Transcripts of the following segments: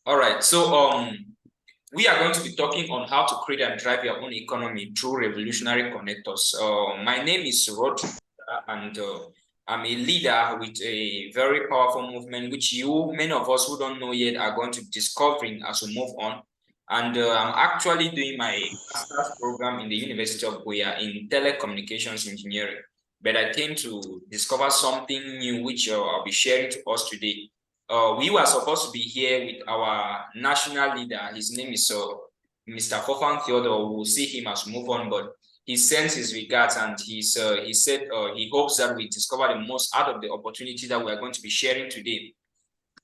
All right. We are going to be talking on how to create and drive your own economy through revolutionary connectors. My name is Rod, and I'm a leader with a very powerful movement, which many of us who don't know yet, are going to be discovering as we move on. And I'm actually doing my master's program in the University of Goya in telecommunications engineering. But I came to discover something new, which I'll be sharing to us today. We were supposed to be here with our national leader. His name is Mr. Fofan Theodore. We'll see him as we move on, but he sends his regards, and he said he hopes that we discover the most out of the opportunity that we are going to be sharing today.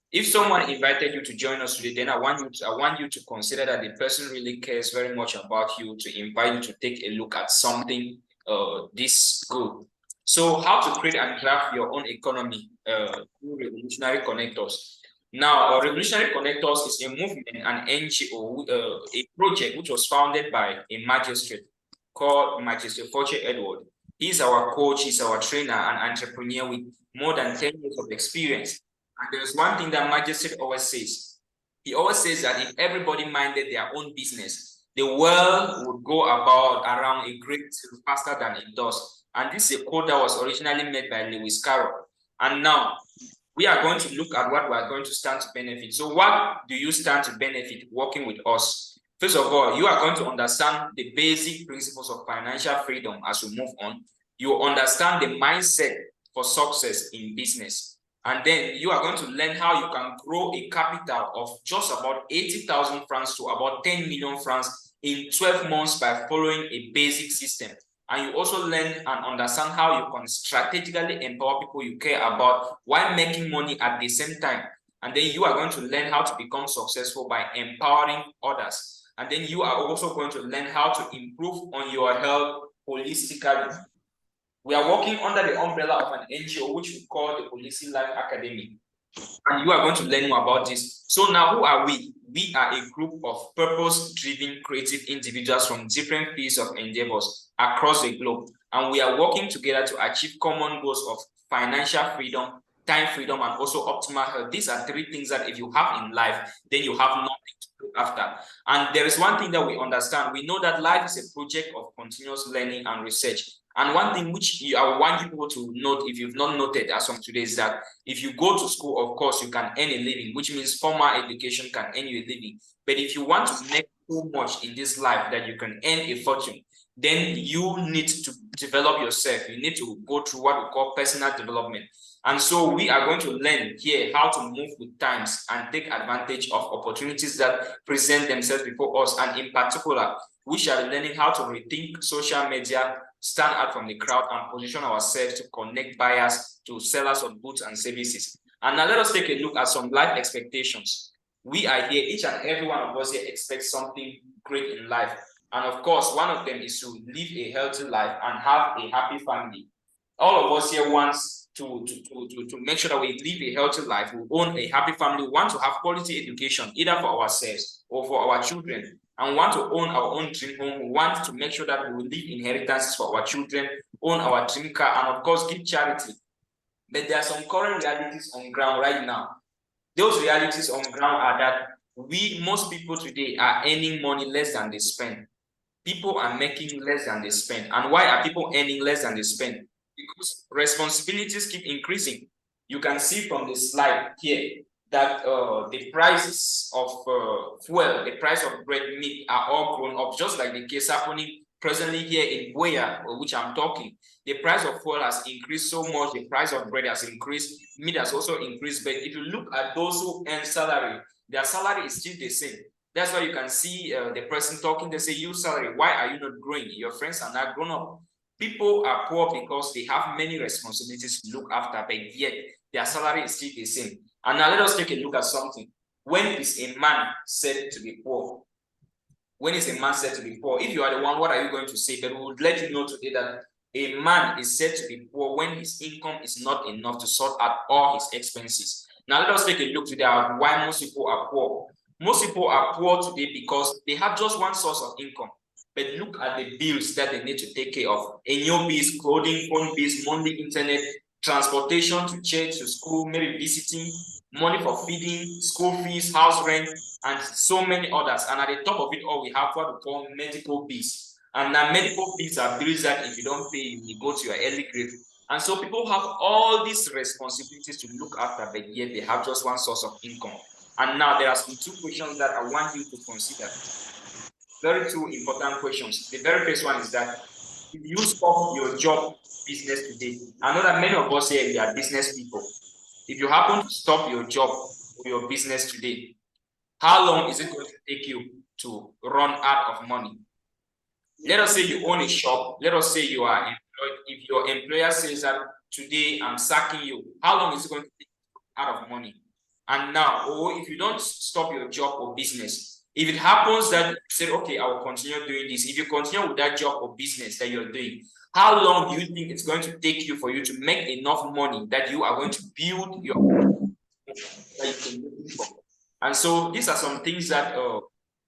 If someone invited you to join us today, then I want you to consider that the person really cares very much about you, to invite you to take a look at something this good. So, how to create and craft your own economy through revolutionary connectors. Now, Revolutionary Connectors is a movement, an NGO, a project which was founded by a magistrate called Magistrate Fortune Edward. He's our coach, he's our trainer and entrepreneur with more than 10 years of experience. And there's one thing that Magistrate always says. He always says that if everybody minded their own business, the world would go about around a great deal faster than it does. And this is a quote that was originally made by Lewis Carroll. And now we are going to look at what we are going to stand to benefit. So what do you stand to benefit working with us? First of all, you are going to understand the basic principles of financial freedom as we move on. You understand the mindset for success in business. And then you are going to learn how you can grow a capital of just about 80,000 francs to about 10 million francs in 12 months by following a basic system. And you also learn and understand how you can strategically empower people you care about while making money at the same time. And then you are going to learn how to become successful by empowering others. And then you are also going to learn how to improve on your health holistically. We are working under the umbrella of an NGO which we call the Holistic Life Academy. And you are going to learn more about this. So now, who are we? We are a group of purpose-driven creative individuals from different fields of endeavors across the globe. And we are working together to achieve common goals of financial freedom, time freedom, and also optimal health. These are three things that if you have in life, then you have nothing to look after. And there is one thing that we understand. We know that life is a project of continuous learning and research. And one thing which I want you to note, if you've not noted as of today, is that if you go to school, of course, you can earn a living, which means formal education can earn you a living. But if you want to make too much in this life that you can earn a fortune, then you need to develop yourself. You need to go through what we call personal development. And so we are going to learn here how to move with times and take advantage of opportunities that present themselves before us. And in particular, we shall be learning how to rethink social media, stand out from the crowd, and position ourselves to connect buyers to sellers of goods and services. And now let us take a look at some life expectations. We are here, each and every one of us here expects something great in life. And of course, one of them is to live a healthy life and have a happy family. All of us here wants to make sure that we live a healthy life, we own a happy family, we want to have quality education, either for ourselves or for our children, and want to own our own dream home. We want to make sure that we will leave inheritances for our children, own our dream car, and of course, give charity. But there are some current realities on ground right now. Those realities on ground are that most people today are earning money less than they spend. People are making less than they spend. And why are people earning less than they spend? Because responsibilities keep increasing. You can see from the slide here that the prices of fuel, the price of bread, meat are all grown up, just like the case happening presently here in Boya, which I'm talking. The price of fuel has increased so much, the price of bread has increased, meat has also increased. But if you look at those who earn salary, their salary is still the same. That's why you can see the person talking, they say, you salary, why are you not growing? Your friends are not grown up. People are poor because they have many responsibilities to look after, but yet their salary is still the same. And now let us take a look at something. When is a man said to be poor? When is a man said to be poor? If you are the one, what are you going to say? But we would let you know today that a man is said to be poor when his income is not enough to sort out all his expenses. Now let us take a look today at why most people are poor. Most people are poor today because they have just one source of income. But look at the bills that they need to take care of. Annual bills, clothing, phone bills, monthly internet, transportation to church, to school, maybe visiting, money for feeding, school fees, house rent, and so many others. And at the top of it all, we have what we call medical bills. And now medical bills are bills that if you don't pay, you go to your early grave. And so people have all these responsibilities to look after, but yet they have just one source of income. And now there are some two questions that I want you to consider. Very two important questions. The very first one is that if you stop your job business today, I know that many of us here we are business people. If you happen to stop your job or your business today, how long is it going to take you to run out of money? Let us say you own a shop. Let us say you are employed. If your employer says that today I'm sacking you, how long is it going to take you out of money? And now, or if you don't stop your job or business, if it happens that you say, okay, I will continue doing this. If you continue with that job or business that you're doing, how long do you think it's going to take you for you to make enough money that you are going to build your that you can looking for? And so these are some things that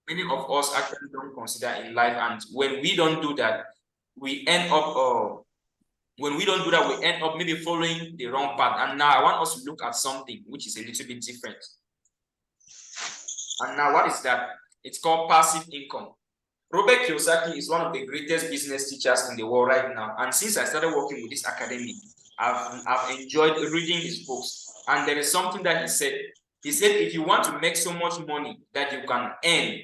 many of us actually don't consider in life. And when we don't do that, we end up we end up maybe following the wrong path. And now I want us to look at something which is a little bit different. And now what is that? It's called passive income. Robert Kiyosaki is one of the greatest business teachers in the world right now. And since I started working with this academy, I've enjoyed reading his books. And there is something that he said. He said, if you want to make so much money that you can earn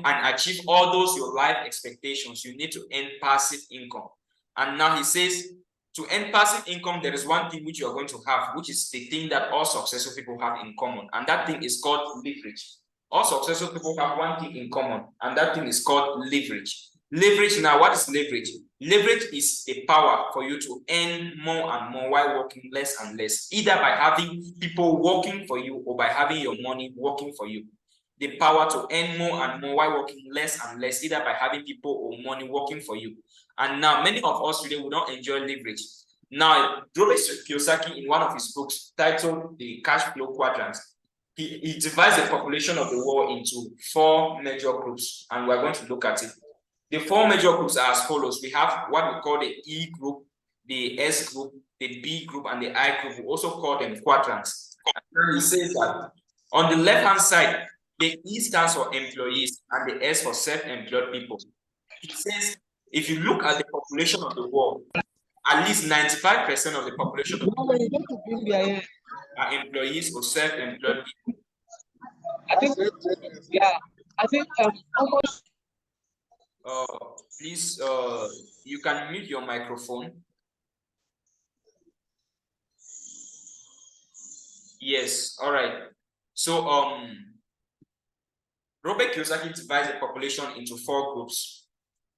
and achieve all those your life expectations, you need to earn passive income. And now he says, to earn passive income, there is one thing which you are going to have, which is the thing that all successful people have in common. And that thing is called leverage. All successful people have one thing in common, and that thing is called leverage. Leverage, now, what is leverage? Leverage is a power for you to earn more and more while working less and less, either by having people working for you or by having your money working for you. The power to earn more and more while working less and less, either by having people or money working for you. And now many of us today will not enjoy leverage. Now, Robert Kiyosaki, in one of his books titled The Cash Flow Quadrant, he divides the population of the world into 4 major groups, and we're going to look at it. The 4 major groups are as follows. We have what we call the E group, the S group, the B group, and the I group. We also call them quadrants. And he says that on the left-hand side, the E stands for employees and the S for self-employed people. He says, if you look at the population of the world, at least 95% of the population of the world are employees or self-employed people. I think, yeah, I think almost. Please, you can mute your microphone. Yes, all right. So, Robert Kiyosaki divides the population into 4 groups.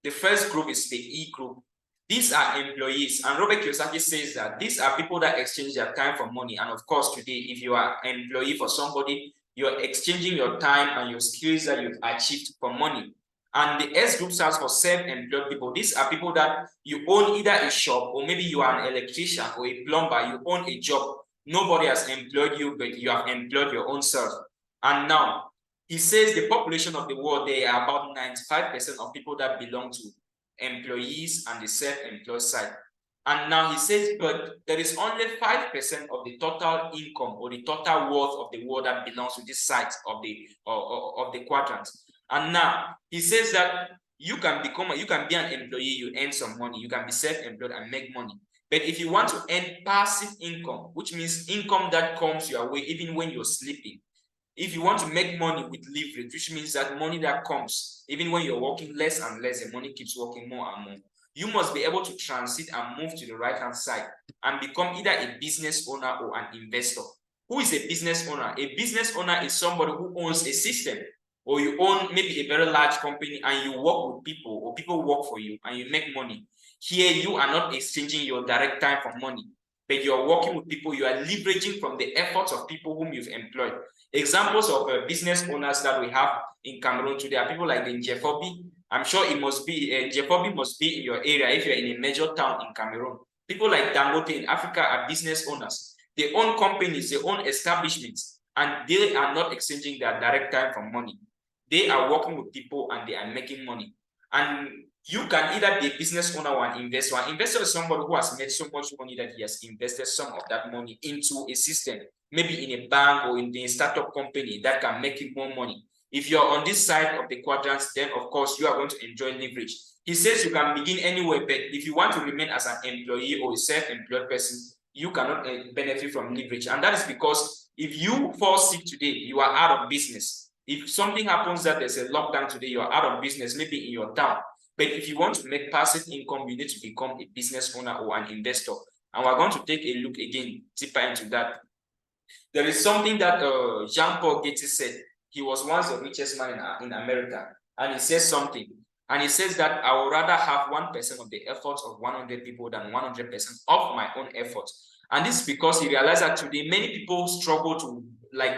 The first group is the E group. These are employees, and Robert Kiyosaki says that these are people that exchange their time for money. And of course, today, if you are an employee for somebody, you're exchanging your time and your skills that you've achieved for money. And the S group stands for self-employed people. These are people that you own either a shop, or maybe you are an electrician or a plumber. You own a job. Nobody has employed you, but you have employed your own self. And now, he says the population of the world, there are about 95% of people that belong to employees and the self-employed side. And now he says, but there is only 5% of the total income or the total worth of the world that belongs to this side of the quadrant. And now he says that you can be an employee, you earn some money, you can be self-employed and make money. But if you want to earn passive income, which means income that comes your way even when you're sleeping, if you want to make money with leverage, which means that money that comes even when you're working less and less, the money keeps working more and more, you must be able to transit and move to the right-hand side and become either a business owner or an investor. Who is a business owner? A business owner is somebody who owns a system, or you own maybe a very large company and you work with people, or people work for you and you make money. Here, you are not exchanging your direct time for money, but you're working with people. You are leveraging from the efforts of people whom you've employed. Examples of business owners that we have in Cameroon today are people like the Njefobi. I'm sure it must be, Njefobi must be in your area if you're in a major town in Cameroon. People like Dangote in Africa are business owners. They own companies, they own establishments, and they are not exchanging their direct time for money. They are working with people and they are making money. And You can either be a business owner or an investor. An investor is somebody who has made so much money that he has invested some of that money into a system, maybe in a bank or in a startup company that can make him more money. If you're on this side of the quadrants, then of course you are going to enjoy leverage. He says you can begin anywhere, but if you want to remain as an employee or a self-employed person, you cannot benefit from leverage. And that is because if you fall sick today, you are out of business. If something happens that there's a lockdown today, you are out of business, maybe in your town. But if you want to make passive income, you need to become a business owner or an investor. And we're going to take a look again deeper into that. There is something that Jean-Paul Gates said. He was once the richest man in America. And he says something. And he says that I would rather have 1% of the efforts of 100 people than 100% of my own effort. And this is because he realized that today many people struggle to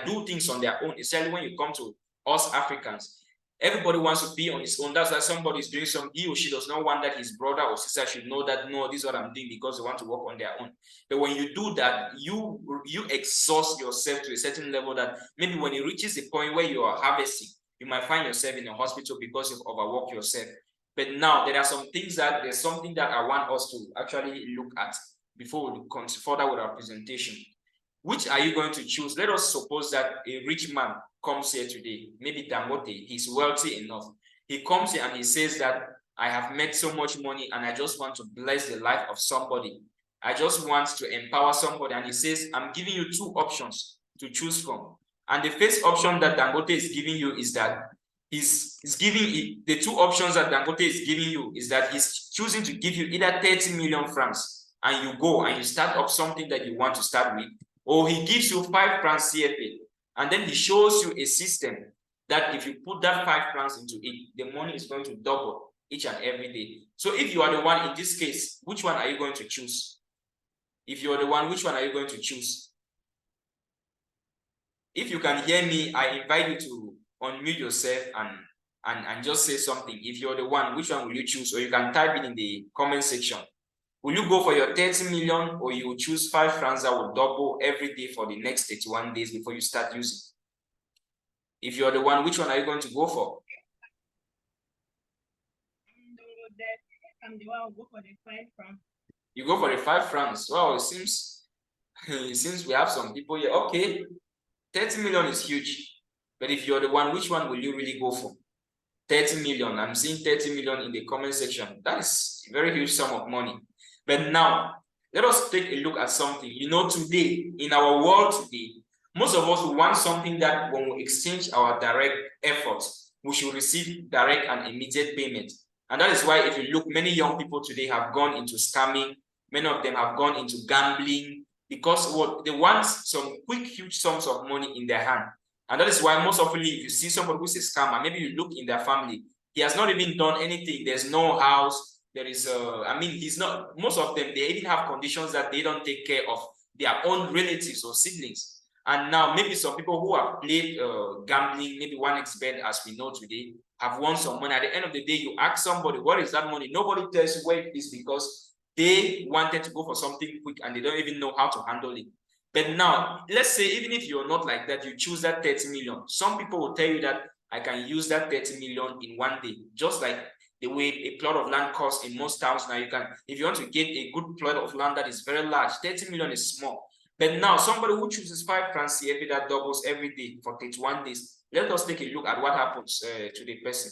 do things on their own, especially when you come to us Africans. Everybody wants to be on his own. That's why somebody is doing something. He or she does not want that his brother or sister should know that, no, this is what I'm doing, because they want to work on their own. But when you do that, you exhaust yourself to a certain level that maybe when it reaches the point where you are harvesting, you might find yourself in a hospital because you've overworked yourself. But now there are some things that there's something that I want us to actually look at before we come further with our presentation. Which are you going to choose? Let us suppose that a rich man comes here today, maybe Dangote, he's wealthy enough. He comes here and he says that I have made so much money and I just want to bless the life of somebody. I just want to empower somebody. And he says, I'm giving you two options to choose from. And the first option that Dangote is giving you is that he's giving the two options that Dangote is giving you is that he's choosing to give you either 30 million francs and you go and you start up something that you want to start with, or he gives you 5 francs CFA, and then he shows you a system that if you put that 5 francs into it, the money is going to double each and every day. So if you are the one in this case, which one are you going to choose? If you're the one, which one are you going to choose? If you can hear me, I invite you to unmute yourself and just say something. If you're the one, which one will you choose? Or you can type it in the comment section. Will you go for your 30 million, or you will choose 5 francs that will double every day for the next 31 days before you start using? If you're the one, which one are you going to go for? I'm the one who go for the 5 francs. You go for the 5 francs. Wow, it seems we have some people here. Okay, 30 million is huge. But if you're the one, which one will you really go for? 30 million. I'm seeing 30 million in the comment section. That is a very huge sum of money. But now, let us take a look at something. You know, today, in our world today, most of us want something that when we exchange our direct efforts, we should receive direct and immediate payment. And that is why if you look, many young people today have gone into scamming. Many of them have gone into gambling because what they want some quick, huge sums of money in their hand. And that is why most often if you see somebody who's a scammer, maybe you look in their family, he has not even done anything. There's no house. There is, he's not, most of them, they even have conditions that they don't take care of their own relatives or siblings. And now maybe some people who have played gambling, maybe 1xBet as we know today, have won some money. At the end of the day, you ask somebody, what is that money? Nobody tells you where it is because they wanted to go for something quick and they don't even know how to handle it. But now, let's say even if you're not like that, you choose that 30 million. Some people will tell you that I can use that 30 million in one day, just like the way a plot of land costs in most towns. Now you can, if you want to get a good plot of land that is very large, 30 million is small. But now somebody who chooses 5 francs CFA that doubles every day for 31 days, let us take a look at what happens to the person.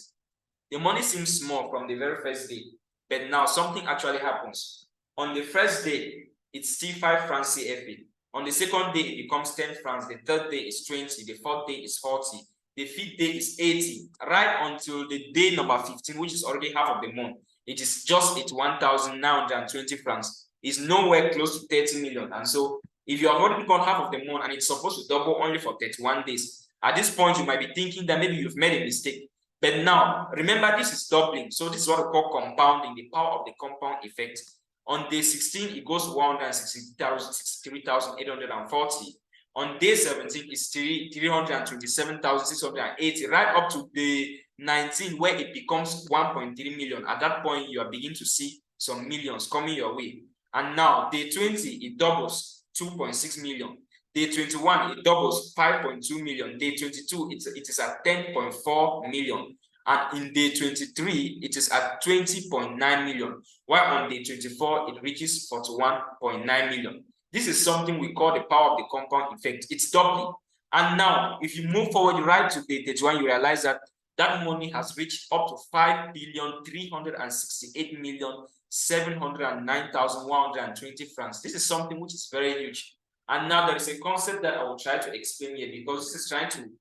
The money seems small from the very first day, but now something actually happens. On the first day, it's still 5 francs CFA. On the second day, it becomes 10 francs. The third day is 20. The fourth day is 40. The fifth day is 80. Right until the day number 15, which is already half of the month, it is just at 1,920 francs. It's nowhere close to 30 million. And so if you have already gone half of the month and it's supposed to double only for 31 days, at this point, you might be thinking that maybe you've made a mistake. But now, remember, this is doubling. So this is what we call compounding, the power of the compound effect. On day 16, it goes to 163,840. On day 17, it's 327,680, right up to day 19, where it becomes 1.3 million. At that point, you are beginning to see some millions coming your way. And now, day 20, it doubles 2.6 million. Day 21, it doubles 5.2 million. Day 22, it is at 10.4 million. And in day 23, it is at 20.9 million, while on day 24, it reaches 41.9 million. This is something we call the power of the compound effect. It's doubling. And now, if you move forward right to day 31, you realize that that money has reached up to 5,368,709,120 francs. This is something which is very huge. And now there is a concept that I will try to explain here, because this is trying to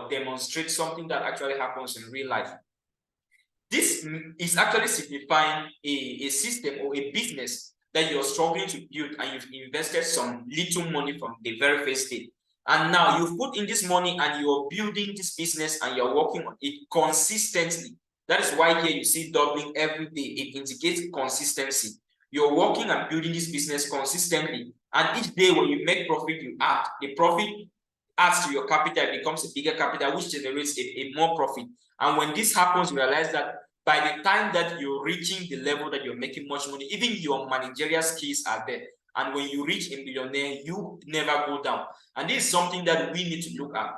demonstrate something that actually happens in real life. This is actually signifying a system or a business that you're struggling to build, and you've invested some little money from the very first day. And now you've put in this money and you're building this business and you're working on it consistently. That is why here you see doubling every day. It indicates consistency. You're working and building this business consistently. And each day when you make profit, you add. The profit adds to your capital, it becomes a bigger capital, which generates a more profit. And when this happens, you realize that by the time that you're reaching the level that you're making much money, even your managerial skills are there. And when you reach a millionaire, you never go down. And this is something that we need to look at.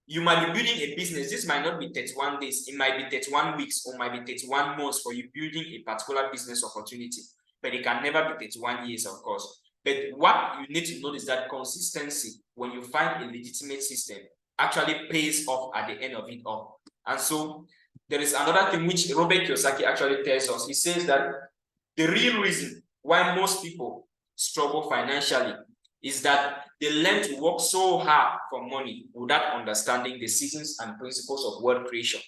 You might be building a business. This might not be 31 days. It might be 31 weeks or might be 31 months for you building a particular business opportunity. But it can never be 31 years, of course. But what you need to know is that consistency, when you find a legitimate system, actually pays off at the end of it all. And so there is another thing which Robert Kiyosaki actually tells us. He says that the real reason why most people struggle financially is that they learn to work so hard for money without understanding the seasons and principles of wealth creation.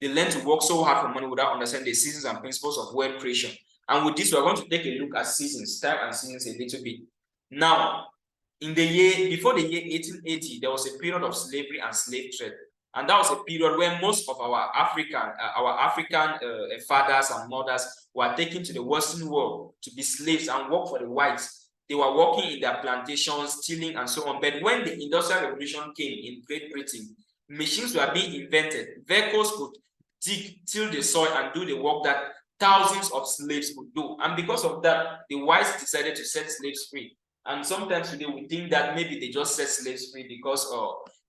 They learn to work so hard for money without understanding the seasons and principles of wealth creation. And with this, we're going to take a look at seasons, time and seasons a little bit. Now, in the year, before the year 1880, there was a period of slavery and slave trade. And that was a period where most of our African fathers and mothers were taken to the Western world to be slaves and work for the whites. They were working in their plantations, stealing, and so on. But when the Industrial Revolution came in Great Britain, machines were being invented. Vehicles could till the soil and do the work that thousands of slaves could do. And because of that, the whites decided to set slaves free. And sometimes today we think that maybe they just set slaves free because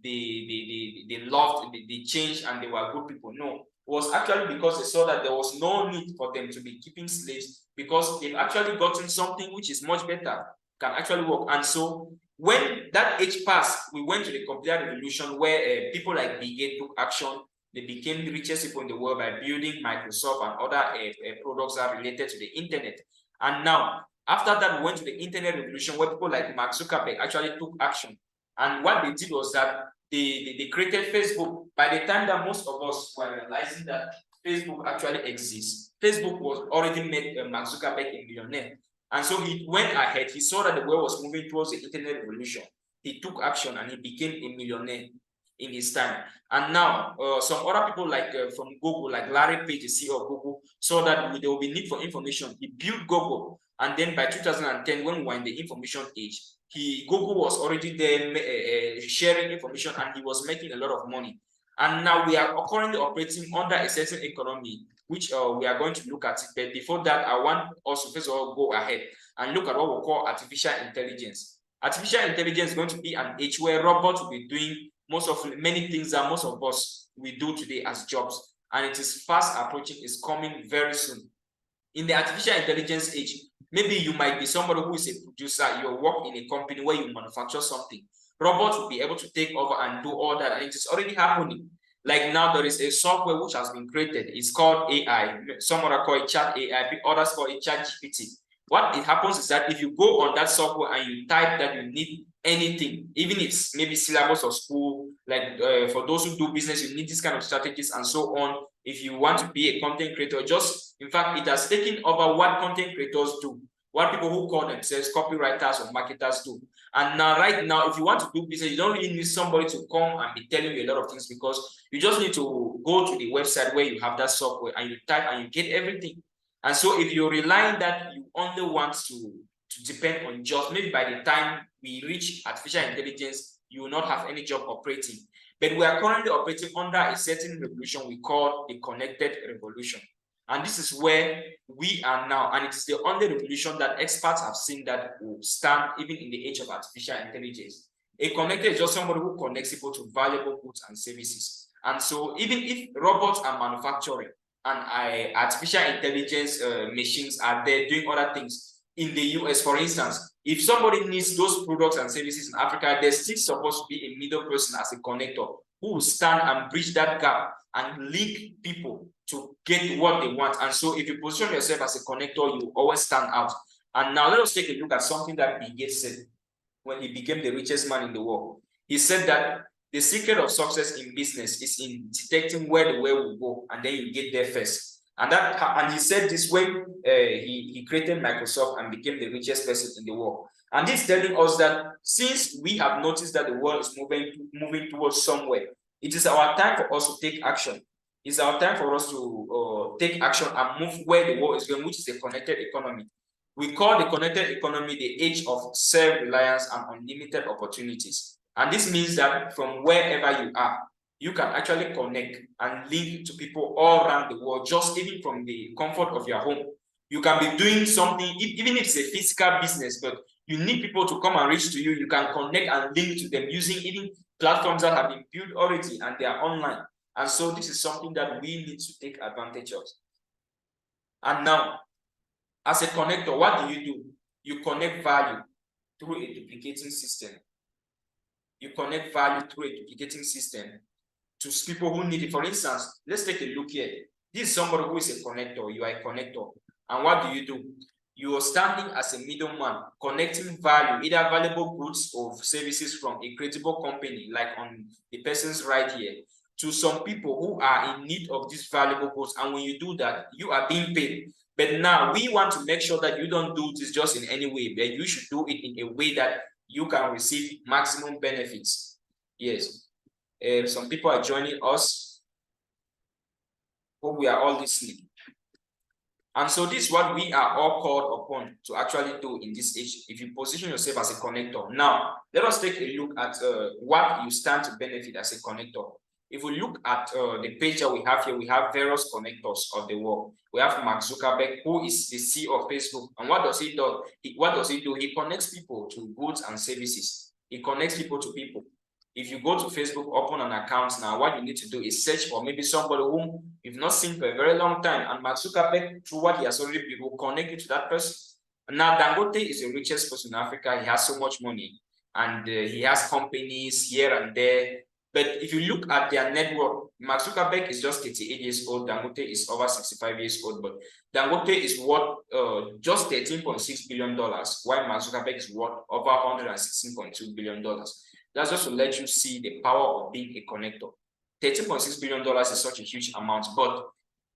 they loved the change and they were good people. No, it was actually because they saw that there was no need for them to be keeping slaves, because they've actually gotten something which is much better, can actually work. And so when that age passed, we went to the computer revolution where people like Bill Gates took action. They became the richest people in the world by building Microsoft and other products that are related to the internet. And now, after that, we went to the internet revolution where people like Mark Zuckerberg actually took action. And what they did was that they created Facebook. By the time that most of us were realizing that Facebook actually exists, Facebook was already made Mark Zuckerberg a millionaire. And so he went ahead. He saw that the world was moving towards the internet revolution. He took action and he became a millionaire in his time. And now some other people like from Google, like Larry Page, the CEO of Google, saw that there will be need for information. He built Google. And then by 2010, when we were in the information age, Google was already there sharing information, and he was making a lot of money. And now we are currently operating under a certain economy, which we are going to look at. But before that, I want us to first of all go ahead and look at what we call artificial intelligence. Artificial intelligence is going to be an age where robots will be doing many things that most of us we do today as jobs, and it is fast approaching. It's coming very soon. In the artificial intelligence age, maybe you might be somebody who is a producer. You work in a company where you manufacture something. Robots will be able to take over and do all that, and it is already happening. Like now, there is a software which has been created. It's called AI. Some other call it Chat AI. Others call it Chat GPT. What it happens is that if you go on that software and you type that you need anything, even if it's maybe syllabus of school, like for those who do business, you need this kind of strategies and so on. If you want to be a content creator, in fact, it has taken over what content creators do, what people who call themselves copywriters or marketers do. And now, right now, if you want to do business, you don't really need somebody to come and be telling you a lot of things, because you just need to go to the website where you have that software and you type and you get everything. And so if you're relying that you only want to depend on jobs, maybe by the time we reach artificial intelligence, you will not have any job operating. But we are currently operating under a certain revolution we call the connected revolution. And this is where we are now. And it is the only revolution that experts have seen that will stand even in the age of artificial intelligence. A connected is just somebody who connects people to valuable goods and services. And so even if robots are manufacturing and artificial intelligence machines are there doing other things in the US, for instance, if somebody needs those products and services in Africa, there's still supposed to be a middle person as a connector who will stand and bridge that gap and link people to get what they want. And so if you position yourself as a connector, you always stand out. And now let us take a look at something that Bill Gates said when he became the richest man in the world. He said that the secret of success in business is in detecting where the well will go, and then you get there first. And he said this when he created Microsoft and became the richest person in the world. And this is telling us that since we have noticed that the world is moving towards somewhere, it is our time for us to take action. It's our time for us to take action and move where the world is going, which is a connected economy. We call the connected economy the age of self-reliance and unlimited opportunities. And this means that from wherever you are, you can actually connect and link to people all around the world, just even from the comfort of your home. You can be doing something, even if it's a physical business, but you need people to come and reach to you. You can connect and link to them using even platforms that have been built already and they are online. And so this is something that we need to take advantage of. And now, as a connector, what do? You connect value through a duplicating system. You connect value through a duplicating system to people who need it. For instance, let's take a look here. This is somebody who is a connector. You are a connector. And what do? You are standing as a middleman, connecting value, either valuable goods or services from a credible company, like on the person's right here, to some people who are in need of these valuable goods. And when you do that, you are being paid. But now we want to make sure that you don't do this just in any way, but you should do it in a way that you can receive maximum benefits. Yes. Some people are joining us. Hope we are all listening. And so this is what we are all called upon to actually do in this age. If you position yourself as a connector. Now, let us take a look at what you stand to benefit as a connector. If we look at the page that we have here, we have various connectors of the world. We have Mark Zuckerberg, who is the CEO of Facebook. And what does he do? What does he do? He connects people to goods and services. He connects people to people. If you go to Facebook, open an account now, what you need to do is search for maybe somebody whom you've not seen for a very long time. And Mark Zuckerberg, through what he has already built, will connect you to that person. Now, Dangote is the richest person in Africa. He has so much money. And he has companies here and there. But if you look at their network, Mark Zuckerberg is just 38 years old. Dangote is over 65 years old. But Dangote is worth just $13.6 billion, while Mark Zuckerberg is worth over $116.2 billion. That's just to let you see the power of being a connector. $13.6 billion is such a huge amount. But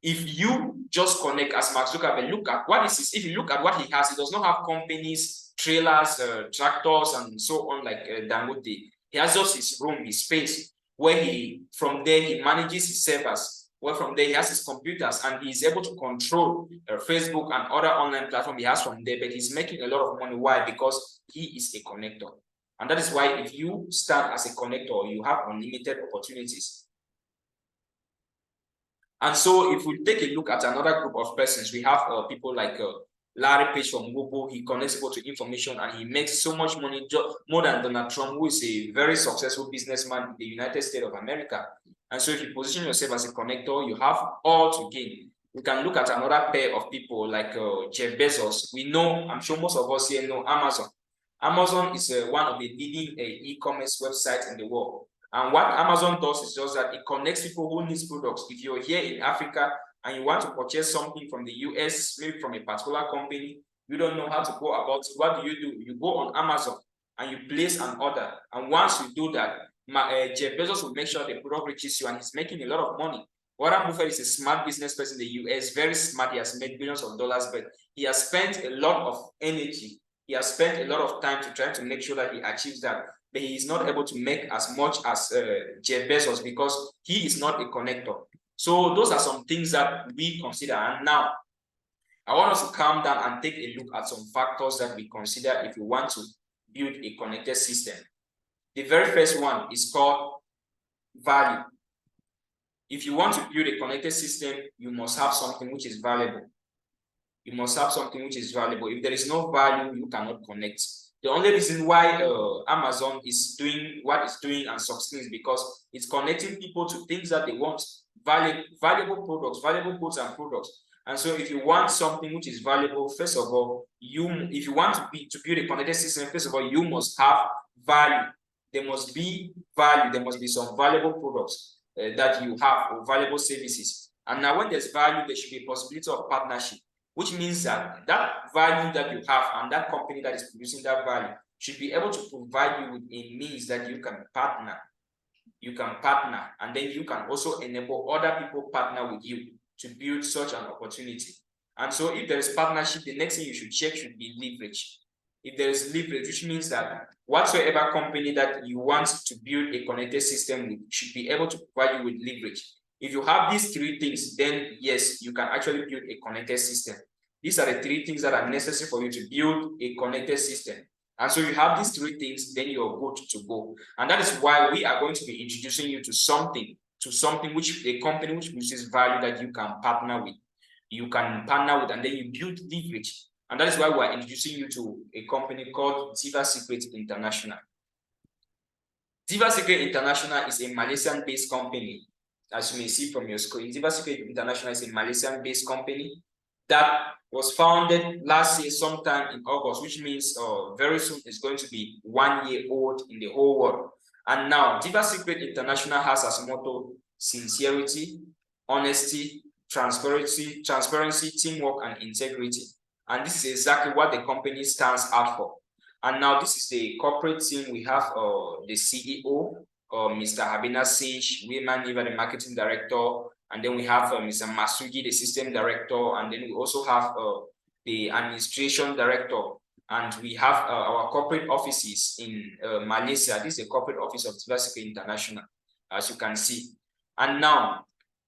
if you just connect as Mark Zuckerberg, look at what is this. If you look at what he has, he does not have companies, trailers, tractors, and so on like Dangote. He has just his room, his space, where from there he manages his servers. Where from there he has his computers and he's able to control Facebook and other online platforms he has from there. But he's making a lot of money. Why? Because he is a connector. And that is why if you stand as a connector, you have unlimited opportunities. And so if we take a look at another group of persons, we have people like Larry Page from Google. He connects people to information and he makes so much money, more than Donald Trump, who is a very successful businessman in the United States of America. And so if you position yourself as a connector, you have all to gain. We can look at another pair of people like Jeff Bezos. We know, I'm sure most of us here know Amazon. Amazon is one of the leading e-commerce websites in the world. And what Amazon does is just that it connects people who need products. If you're here in Africa and you want to purchase something from the US, maybe from a particular company, you don't know how to go about it. What do? You go on Amazon and you place an order. And once you do that, Jeff Bezos will make sure the product reaches you and he's making a lot of money. Warren Buffett is a smart business person in the US, very smart. He has made billions of dollars, but he has spent a lot of energy. He has spent a lot of time to try to make sure that he achieves that. But he is not able to make as much as Jeff Bezos because he is not a connector. So those are some things that we consider. And now, I want us to calm down and take a look at some factors that we consider if you want to build a connected system. The very first one is called value. If you want to build a connected system, you must have something which is valuable. You must have something which is valuable. If there is no value, you cannot connect. The only reason why Amazon is doing what it's doing and succeeding is because it's connecting people to things that they want, valuable products, valuable goods and products. And so if you want something which is valuable, first of all, if you want to build a connected system, first of all, you must have value. There must be value. There must be some valuable products that you have, or valuable services. And now when there's value, there should be a possibility of partnership, which means that that value that you have and that company that is producing that value should be able to provide you with a means that you can partner. You can partner, and then you can also enable other people partner with you to build such an opportunity. And so if there is partnership, the next thing you should check should be leverage. If there is leverage, which means that whatsoever company that you want to build a connected system with should be able to provide you with leverage. If you have these three things, then yes, you can actually build a connected system. These are the three things that are necessary for you to build a connected system. And so you have these three things, then you're good to go. And that is why we are going to be introducing you to something which a company which produces value that you can partner with. You can partner with, and then you build leverage. And that is why we are introducing you to a company called Diva Secret International. Diva Secret International is a Malaysian-based company. As you may see from your screen, Diva Secret International is a Malaysian-based company that was founded last year sometime in August, which means very soon it's going to be 1 year old in the whole world. And now Diva Secret International has as motto sincerity, honesty, transparency, teamwork, and integrity. And this is exactly what the company stands out for. And now this is the corporate team. We have the CEO, Mr. Habina Sage, Women Diva, the marketing director, and then we have Mr. Masugi, the system director, and then we also have the administration director, and we have our corporate offices in Malaysia. This is the corporate office of Diva Secret International, as you can see. And now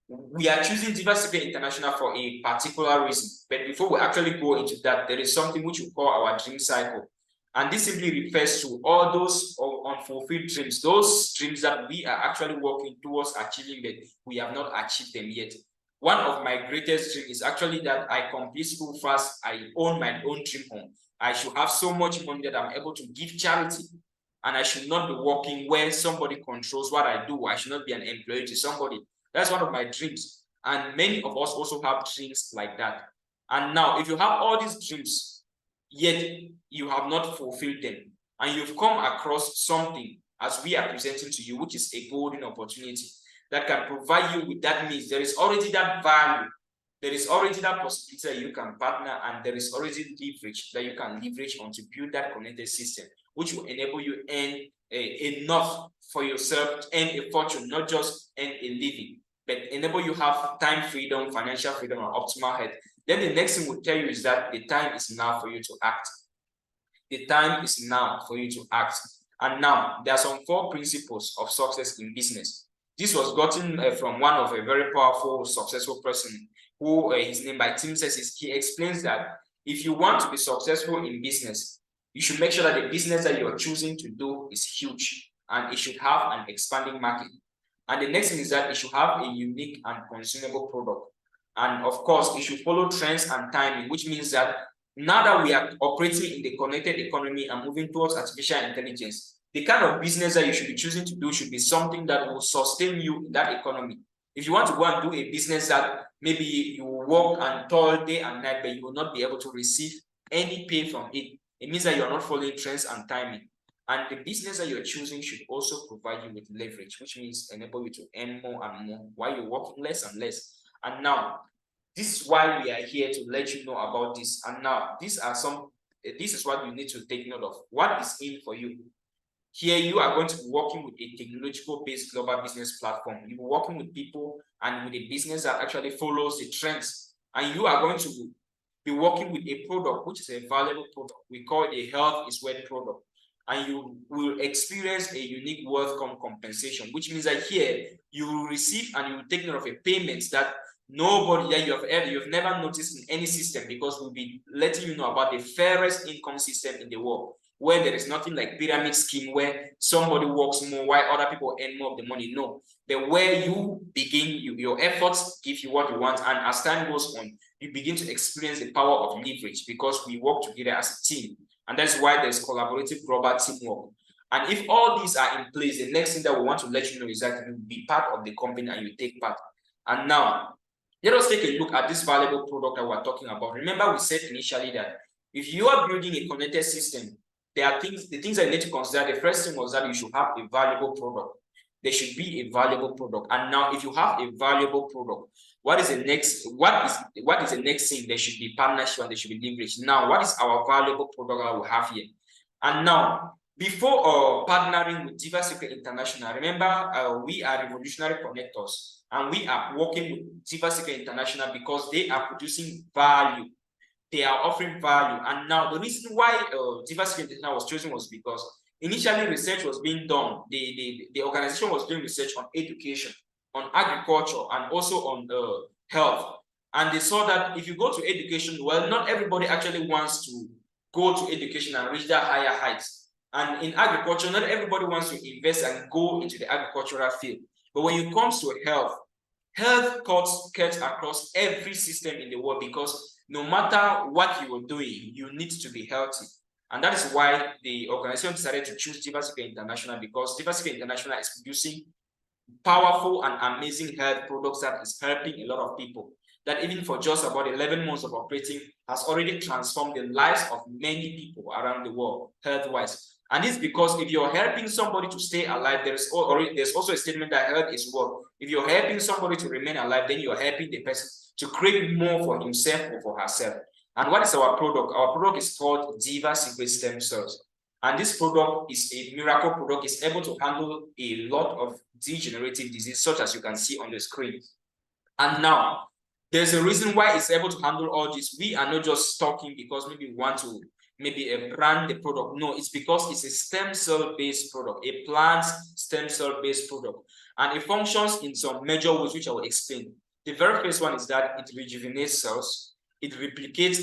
we are choosing Diva Secret International for a particular reason. But before we actually go into that, there is something which we call our dream cycle. And this simply refers to all those unfulfilled dreams, those dreams that we are actually working towards achieving, but we have not achieved them yet. One of my greatest dreams is actually that I complete school fast, I own my own dream home. I should have so much money that I'm able to give charity, and I should not be working where somebody controls what I do. I should not be an employee to somebody. That's one of my dreams. And many of us also have dreams like that. And now, if you have all these dreams, yet you have not fulfilled them, and you've come across something as we are presenting to you, which is a golden opportunity that can provide you with that means, there is already that value, there is already that possibility that you can partner, and there is already leverage that you can leverage on to build that connected system, which will enable you earn enough for yourself, earn a fortune, not just earn a living, but enable you have time freedom, financial freedom, and optimal health. Then the next thing we'll tell you is that the time is now for you to act. The time is now for you to act. And now, there are some 4 principles of success in business. This was gotten from one of a very powerful, successful person who his name by Tim says, he explains that if you want to be successful in business, you should make sure that the business that you're choosing to do is huge, and it should have an expanding market. And the next thing is that it should have a unique and consumable product. And of course, it should follow trends and timing, which means that now that we are operating in the connected economy and moving towards artificial intelligence, the kind of business that you should be choosing to do should be something that will sustain you in that economy. If you want to go and do a business that maybe you work and toil day and night, but you will not be able to receive any pay from it, it means that you're not following trends and timing. And the business that you're choosing should also provide you with leverage, which means enable you to earn more and more while you're working less and less. And now, this is why we are here to let you know about this. And now, this is what you need to take note of. What is in for you? Here, you are going to be working with a technological-based global business platform. You're working with people and with a business that actually follows the trends. And you are going to be working with a product, which is a valuable product. We call it a health is wealth product. And you will experience a unique wealth compensation, which means that here, you will receive and you will take note of a payment that nobody that you've never noticed in any system, because we'll be letting you know about the fairest income system in the world, where there is nothing like pyramid scheme where somebody works more while other people earn more of the money. No, but where you begin, your efforts give you what you want, and as time goes on, you begin to experience the power of leverage because we work together as a team. And that's why there's collaborative global teamwork. And if all these are in place, the next thing that we want to let you know is that you be part of the company and you take part. And now, let us take a look at this valuable product that we're talking about. Remember, we said initially that if you are building a connected system, there are the things that you need to consider. The first thing was that you should have a valuable product. There should be a valuable product. And now, if you have a valuable product, what is the next thing? There should be partnership and there should be leverage. Now, what is our valuable product that we have here? And now, before partnering with Diva Secret International, remember we are revolutionary connectors and we are working with Diva Secret International because they are producing value. They are offering value. And now the reason why Diva Secret International was chosen was because initially research was being done. The organization was doing research on education, on agriculture, and also on health. And they saw that if you go to education, well, not everybody actually wants to go to education and reach that higher heights. And in agriculture, not everybody wants to invest and go into the agricultural field. But when it comes to health, health cuts across every system in the world because no matter what you are doing, you need to be healthy. And that is why the organization decided to choose Diva Secret International, because Diva Secret International is producing powerful and amazing health products that is helping a lot of people. That even for just about 11 months of operating has already transformed the lives of many people around the world, health-wise. And it's because if you're helping somebody to stay alive, there's also a statement that health is wealth. If you're helping somebody to remain alive, then you're helping the person to create more for himself or for herself. And what is our product? Our product is called Diva Secret Stem Cells. And this product is a miracle product. It's able to handle a lot of degenerative disease, such as you can see on the screen. And now, there's a reason why it's able to handle all this. We are not just talking because maybe we want to brand the product. No, it's because it's a stem cell-based product, a plant stem cell-based product. And it functions in some major ways, which I will explain. The very first one is that it rejuvenates cells. It replicates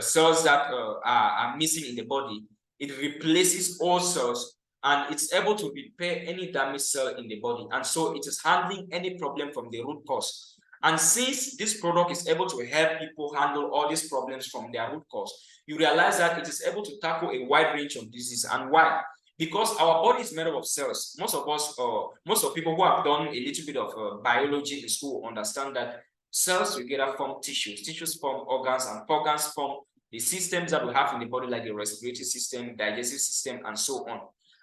cells that are missing in the body. It replaces all cells, and it's able to repair any damaged cell in the body. And so it is handling any problem from the root cause. And since this product is able to help people handle all these problems from their root cause, you realize that it is able to tackle a wide range of diseases. And why? Because our body is made up of cells. Most of people who have done a little bit of biology in school understand that cells together form tissues. Tissues form organs, and organs form the systems that we have in the body, like the respiratory system, digestive system, and so on.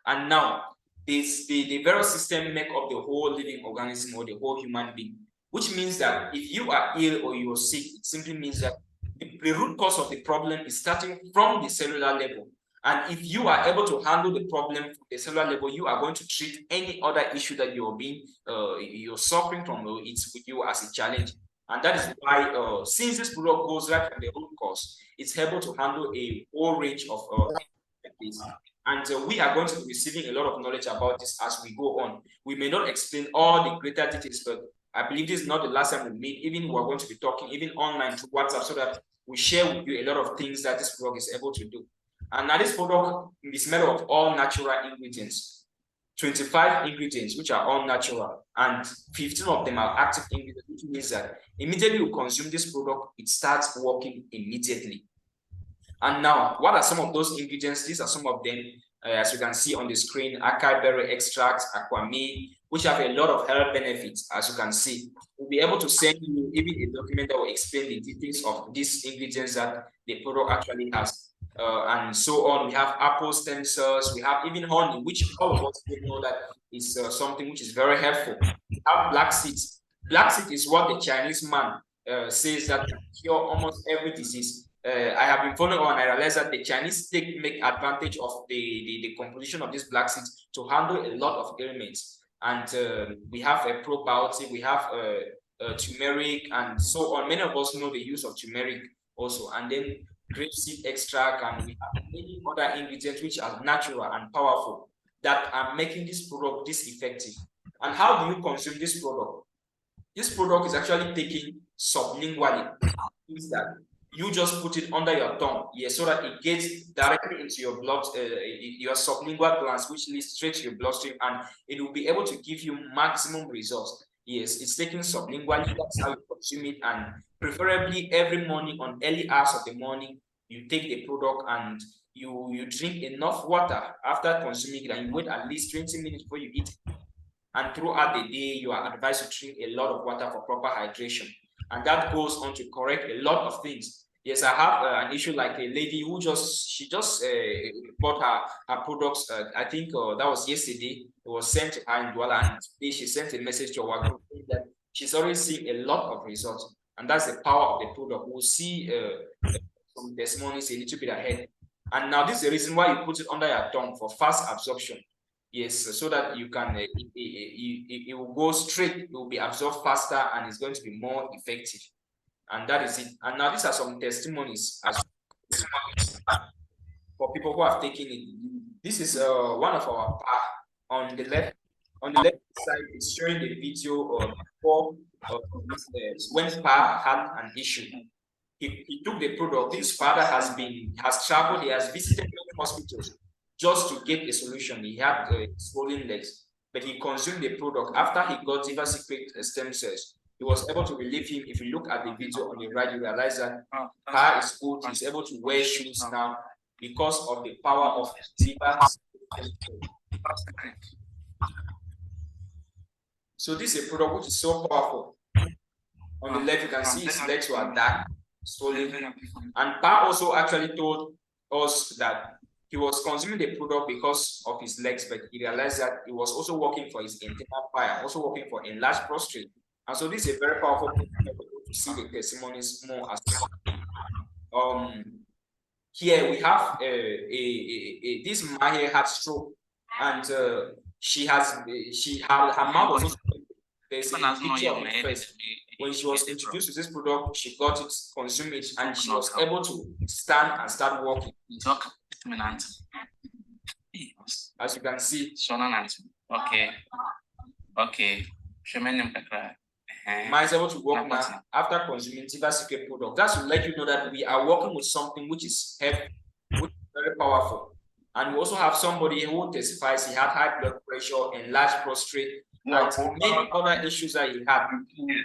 And now, the various systems make up the whole living organism or the whole human being, which means that if you are ill or you are sick, it simply means that the root cause of the problem is starting from the cellular level. And if you are able to handle the problem from the cellular level, you are going to treat any other issue that you're suffering from. It's with you as a challenge. And that is why, since this product goes right from the root cause, it's able to handle a whole range of things. And we are going to be receiving a lot of knowledge about this as we go on. We may not explain all the greater details, but I believe this is not the last time we meet. Even we're going to be talking, even online through WhatsApp, so that we share with you a lot of things that this product is able to do. And now this product is made of all natural ingredients, 25 ingredients, which are all natural, and 15 of them are active ingredients, which means that immediately you consume this product, it starts working immediately. And now, what are some of those ingredients? These are some of them, as you can see on the screen: acai berry extract, aquamine, which have a lot of health benefits, as you can see. We'll be able to send you even a document that will explain the details of these ingredients that the product actually has. And so on. We have apple stem cells, we have even honey, which all of us know that is something which is very helpful. We have black seeds. Black seed is what the Chinese man says that cure almost every disease. I have been following on, and I realized that the Chinese make advantage of the composition of these black seeds to handle a lot of ailments. And we have a probiotic, we have turmeric, and so on. Many of us know the use of turmeric also. And then grapeseed extract, and we have many other ingredients which are natural and powerful that are making this product this effective. And how do you consume this product? This product is actually taken sublingually. Means that you just put it under your tongue, yes, so that it gets directly into your blood, your sublingual glands, which leads straight to your bloodstream, and it will be able to give you maximum results. Yes, it's taken sublingually. That's how you consume it, and preferably every morning, on early hours of the morning, you take the product, and you drink enough water after consuming it, and you wait at least 20 minutes before you eat it. And throughout the day, you are advised to drink a lot of water for proper hydration. And that goes on to correct a lot of things. Yes, I have an issue like a lady who she just bought her products. I think that was yesterday. It was sent to her in Douala, and today she sent a message to our group that she's already seeing a lot of results. And that's the power of the product. We'll see some testimonies a little bit ahead. And now this is the reason why you put it under your tongue for fast absorption. Yes, so that you can it will go straight, it will be absorbed faster, and it's going to be more effective. And that is it. And now these are some testimonies as for people who have taken it. This is one of our on the left side is showing the video before when Pa had an issue. He took the product. His father has traveled, he has visited many hospitals just to get a solution. He had swollen legs, but he consumed the product. After he got Diva secret stem cells, he was able to relieve him. If you look at the video on the right, you realize that Pa is good. He's able to wear shoes now because of the power of Diva. So this is a product which is so powerful. On the left, you can see his legs were dark, swollen. And Pa also actually told us that he was consuming the product because of his legs, but he realized that he was also working for his internal fire, also working for enlarged prostate. And so this is a very powerful thing to see the testimonies more as well. Here we have this Mahe had stroke, and her mouth was also, there's a picture of it first. When she was introduced to this product, she got it, consumed it, and she was able to stand and start walking. As you can see. Okay. Ma is able to walk now after consuming Diva secret product. That's to let you know that we are working with something which is heavy, which is very powerful. And we also have somebody who testifies he had high blood pressure, enlarged prostate, and many other issues that he had.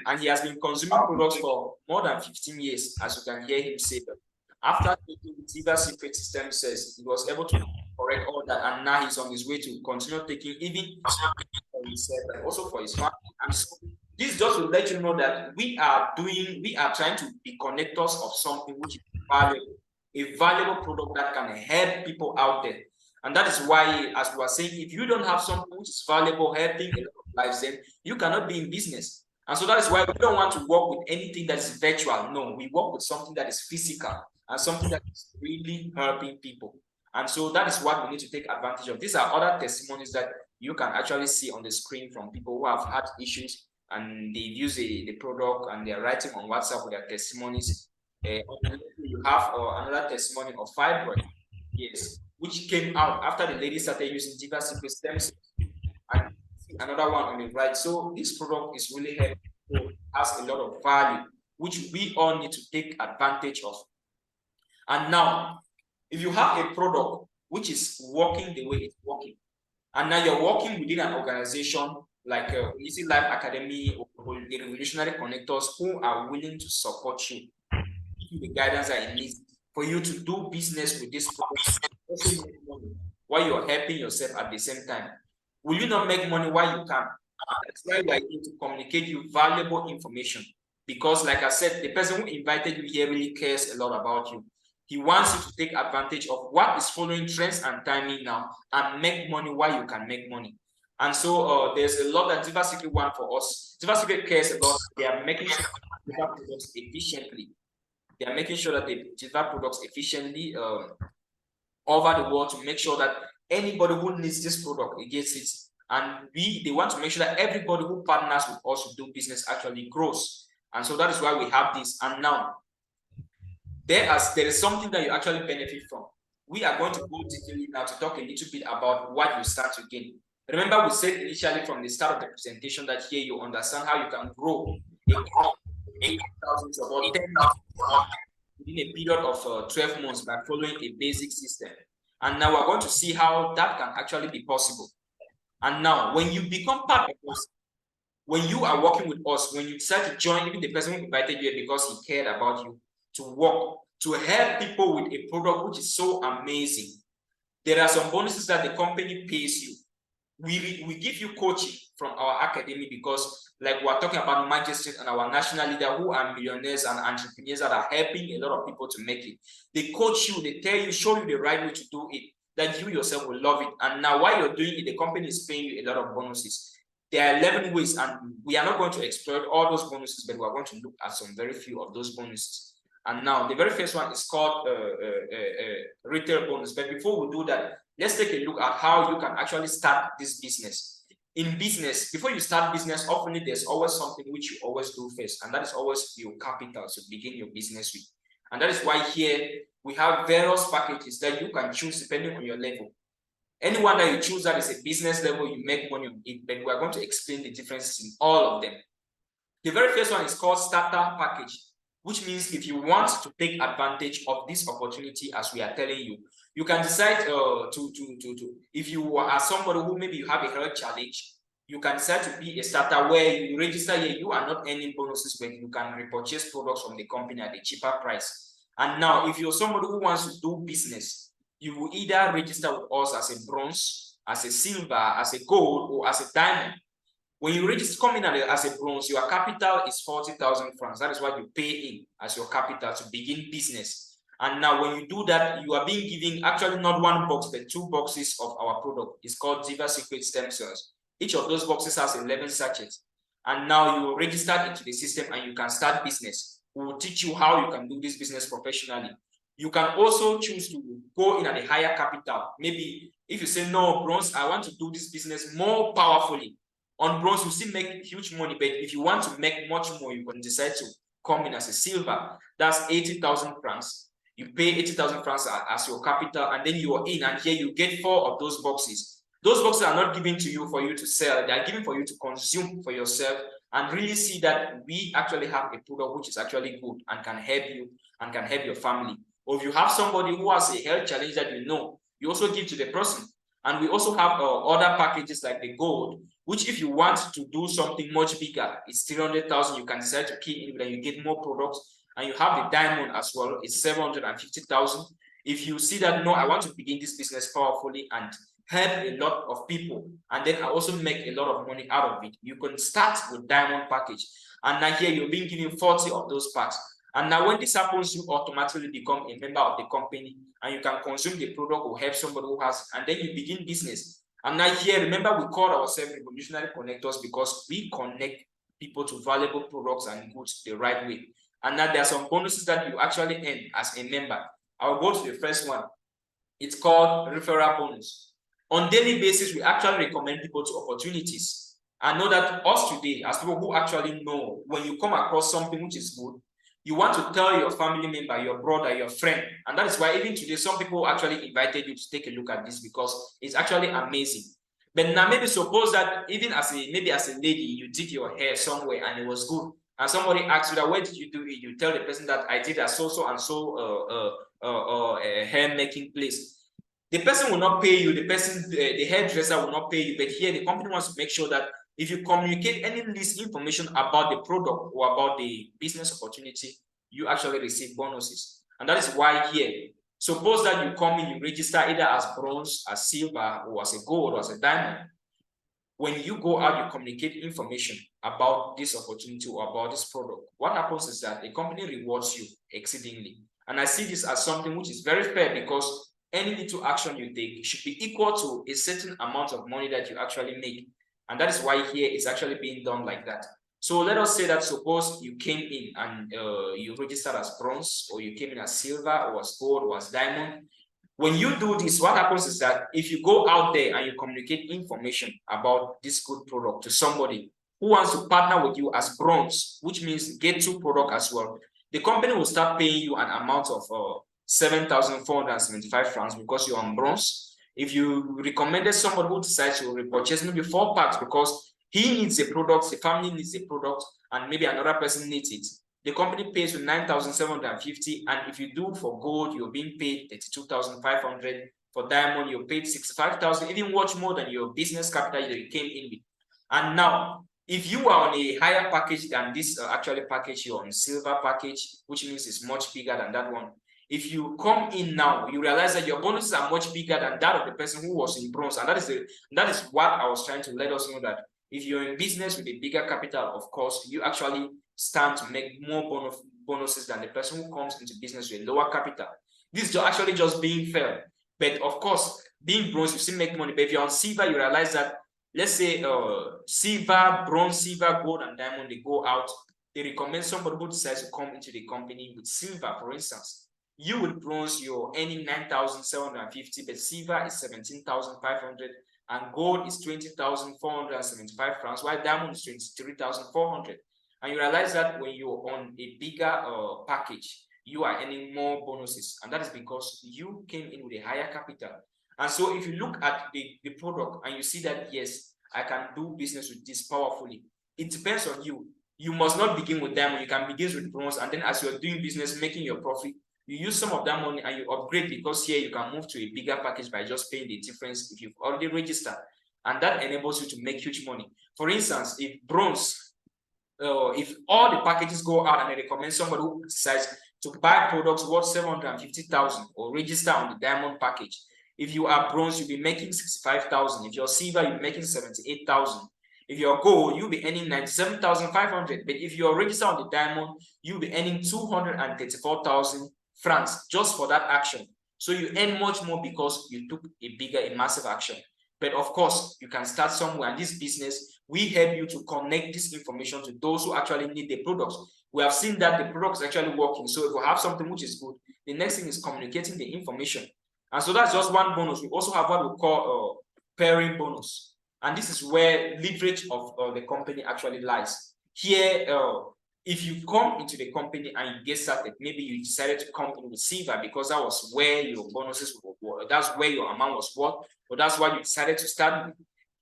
And he has been consuming products for more than 15 years, as you can hear him say that. After taking Diva secret stem cells, he was able to correct all that, and now he's on his way to continue taking even for himself and also for his family. And so this just to let you know that we are trying to be connectors of something which is valuable, a valuable product that can help people out there. And that is why, as we were saying, if you don't have something which is valuable, helping a lot of lives, then you cannot be in business. And so that is why we don't want to work with anything that is virtual. No, we work with something that is physical and something that is really helping people. And so that is what we need to take advantage of. These are other testimonies that you can actually see on the screen from people who have had issues and they've used the product and they're writing on WhatsApp with their testimonies. You have another testimony of fibroid, yes, which came out after the lady started using Diva secret stem cells. And another one on the right. So this product is really helpful, has a lot of value, which we all need to take advantage of. And now, if you have a product which is working the way it's working, and now you're working within an organization like Easy Life Academy or the Revolutionary Connectors who are willing to support you, give you the guidance that it needs for you to do business with this product, also make money while you're helping yourself at the same time. Will you not make money while you can? That's why we are here to communicate you valuable information. Because like I said, the person who invited you here really cares a lot about you. He wants you to take advantage of what is following trends and timing now and make money while you can make money. And so there's a lot that Diva Secret want for us. Diva Secret cares about, they are making sure that Diva products efficiently. They are making sure that they Diva products efficiently over the world to make sure that anybody who needs this product gets it. And they want to make sure that everybody who partners with us to do business actually grows. And so that is why we have this. And now, there is something that you actually benefit from. We are going to go detailing now to talk a little bit about what you start to gain. Remember, we said initially from the start of the presentation that here you understand how you can grow within a period of 12 months by following a basic system. And now we're going to see how that can actually be possible. And now, when you become part of us, when you are working with us, when you decide to join, even the person who invited you because he cared about you, to work, to help people with a product which is so amazing. There are some bonuses that the company pays you. We give you coaching from our academy because, like, we're talking about magistrates and our national leader who are millionaires and entrepreneurs that are helping a lot of people to make it. They coach you, they tell you, show you the right way to do it, that you yourself will love it. And now while you're doing it, the company is paying you a lot of bonuses. There are 11 ways, and we are not going to exploit all those bonuses, but we're going to look at some very few of those bonuses. And now the very first one is called retail bonus. But before we do that, let's take a look at how you can actually start this business. In business, before you start business, often there's always something which you always do first, and that is always your capital to begin your business with. And that is why here we have various packages that you can choose depending on your level. Anyone that you choose that is a business level, you make money on it, but we are going to explain the differences in all of them. The very first one is called starter package, which means if you want to take advantage of this opportunity, as we are telling you, you can decide if you are somebody who maybe you have a health challenge, you can decide to be a starter where you register here, you are not earning bonuses, but you can repurchase products from the company at a cheaper price. And now, if you're somebody who wants to do business, you will either register with us as a bronze, as a silver, as a gold, or as a diamond. When you register coming as a bronze, your capital is 40,000 francs. That is what you pay in as your capital to begin business. And now when you do that, you are being given actually not one box, but 2 boxes of our product. It's called Diva Secret Stem Cells. Each of those boxes has 11 sachets. And now you registered into the system and you can start business. We will teach you how you can do this business professionally. You can also choose to go in at a higher capital. Maybe if you say, no, bronze, I want to do this business more powerfully. On bronze, you still make huge money, but if you want to make much more, you can decide to come in as a silver. That's 80,000 francs. You pay 80,000 francs as your capital, and then you are in, and here you get 4 of those boxes. Those boxes are not given to you for you to sell. They are given for you to consume for yourself and really see that we actually have a product which is actually good and can help you and can help your family. Or if you have somebody who has a health challenge that you know, you also give to the person. And we also have other packages like the gold, which if you want to do something much bigger, it's 300,000. You can decide to key in, and you get more products. And you have the diamond as well. It's 750,000. If you see that, no, I want to begin this business powerfully and help a lot of people, and then I also make a lot of money out of it, you can start with diamond package. And now here you're being given 40 of those packs. And now when this happens, you automatically become a member of the company and you can consume the product or help somebody who has, and then you begin business. And now here, remember, we call ourselves revolutionary connectors because we connect people to valuable products and goods the right way. And now there are some bonuses that you actually earn as a member. I'll go to the first one. It's called referral bonus. On daily basis, we actually recommend people to opportunities. I know that us today, as people who actually know, when you come across something which is good, you want to tell your family member, your brother, your friend. And that is why even today, some people actually invited you to take a look at this because it's actually amazing. But now maybe suppose that even as a lady, you did your hair somewhere and it was good. And somebody asks you that, where did you do it? You tell the person that I did a so and so hair making place. The person will not pay you, the hairdresser will not pay you, but here the company wants to make sure that if you communicate any least information about the product or about the business opportunity, you actually receive bonuses. And that is why here, suppose that you come in, you register either as bronze, as silver, or as a gold, or as a diamond. When you go out, you communicate information about this opportunity or about this product. What happens is that the company rewards you exceedingly. And I see this as something which is very fair because any little action you take should be equal to a certain amount of money that you actually make. And that is why here it's actually being done like that. So let us say that suppose you came in and you registered as bronze, or you came in as silver, or as gold, or as diamond. When you do this, what happens is that if you go out there and you communicate information about this good product to somebody who wants to partner with you as bronze, which means get 2 products as well, the company will start paying you an amount of 7,475 francs because you're on bronze. If you recommended somebody who decides to repurchase maybe 4 packs because he needs a product, the family needs a product, and maybe another person needs it, the company pays you 9,750, and if you do for gold, you're being paid 32,500. For diamond, you're paid 65,000, even much more than your business capital that you came in with. And now, if you are on a higher package than this actually package, you're on silver package, which means it's much bigger than that one. If you come in now, you realize that your bonuses are much bigger than that of the person who was in bronze. And that is what I was trying to let us know, that if you're in business with a bigger capital, of course, you actually stand to make more bonuses than the person who comes into business with a lower capital. This is actually just being fair. But of course, being bronze, you still make money. But if you're on silver, you realize that, let's say silver, bronze, silver, gold, and diamond, they go out. They recommend somebody who decides to come into the company with silver, for instance. You with bronze, you're earning 9,750, but silver is 17,500, and gold is 20,475 francs, while diamond is 23,400. And you realize that when you're on a bigger package, you are earning more bonuses, and that is because you came in with a higher capital. And so if you look at the product and you see that, yes, I can do business with this powerfully, it depends on you. You must not begin with diamond. You can begin with bronze, and then as you're doing business, making your profit, you use some of that money and you upgrade, because here you can move to a bigger package by just paying the difference if you've already registered, and that enables you to make huge money. For instance, if bronze, if all the packages go out and they recommend somebody who decides to buy products worth 750,000 or register on the diamond package, if you are bronze, you'll be making 65,000. If you're silver, you'll be making 78,000. If you're gold, you'll be earning 97,500. But if you're registered on the diamond, you'll be earning 234,000 francs just for that action. So you earn much more because you took a massive action. But of course, you can start somewhere. And this business, we help you to connect this information to those who actually need the products. We have seen that the product is actually working. So if we have something which is good, the next thing is communicating the information. And so that's just one bonus. We also have what we call pairing bonus. And this is where leverage of the company actually lies. Here, if you come into the company and you get started, maybe you decided to come in with silver because that was where your bonuses were, that's where your amount was worth, or that's why you decided to start with.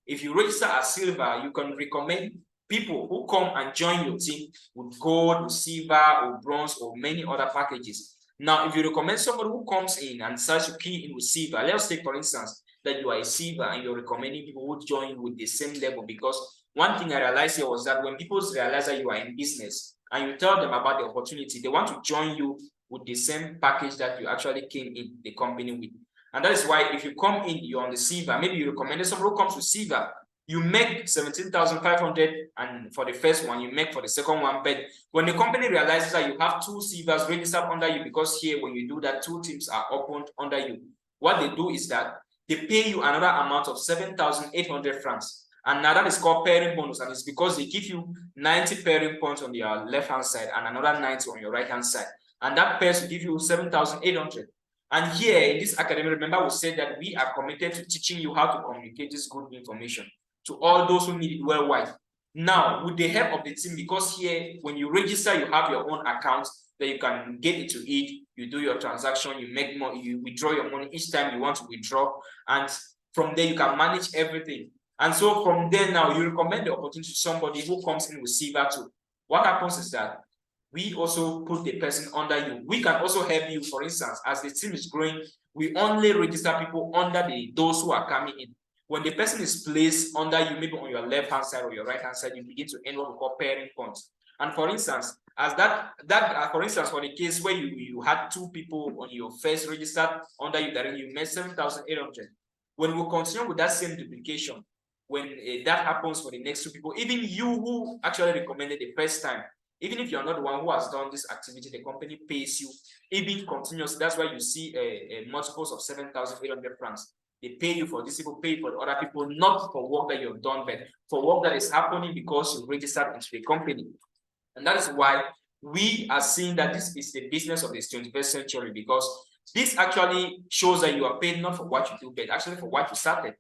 If you register as silver, you can recommend people who come and join your team with gold, with silver, or bronze, or many other packages. Now, if you recommend somebody who comes in and starts to key in with silver, let's take, for instance, that you are a silver and you're recommending people who join with the same level, because one thing I realized here was that when people realize that you are in business and you tell them about the opportunity, they want to join you with the same package that you actually came in the company with. And that is why if you come in, you're on the silver, maybe you recommended somebody who comes with silver, you make 17,500, and for the first one, you make for the second one. But when the company realizes that you have two silvers registered under you, because here when you do that, two teams are opened under you, what they do is that they pay you another amount of 7,800 francs. And now that is called pairing bonus, and it's because they give you 90 pairing points on your left-hand side and another 90 on your right-hand side. And that pairs will give you 7,800. And here in this academy, remember we said that we are committed to teaching you how to communicate this good information to all those who need it worldwide. Now, with the help of the team, because here, when you register, you have your own account that you can get into it, you do your transaction, you make money, you withdraw your money each time you want to withdraw, and from there, you can manage everything. And so from there now, you recommend the opportunity to somebody who comes in with silver too. What happens is that we also put the person under you. We can also help you, for instance, as the team is growing, we only register people under those who are coming in. When the person is placed under you, maybe on your left-hand side or your right-hand side, you begin to earn what we call pairing points. And for instance, as for instance, for the case where you had two people on your first registered under you, that you made 7,800. When we continue with that same duplication, when that happens for the next two people, even you who actually recommended the first time, even if you're not the one who has done this activity, the company pays you even continuously. That's why you see multiples of 7,800 francs. They pay you for this, people pay for the other people, not for work that you've done, but for work that is happening because you registered into the company. And that is why we are seeing that this is the business of this 21st century, because this actually shows that you are paid not for what you do, but actually for what you started.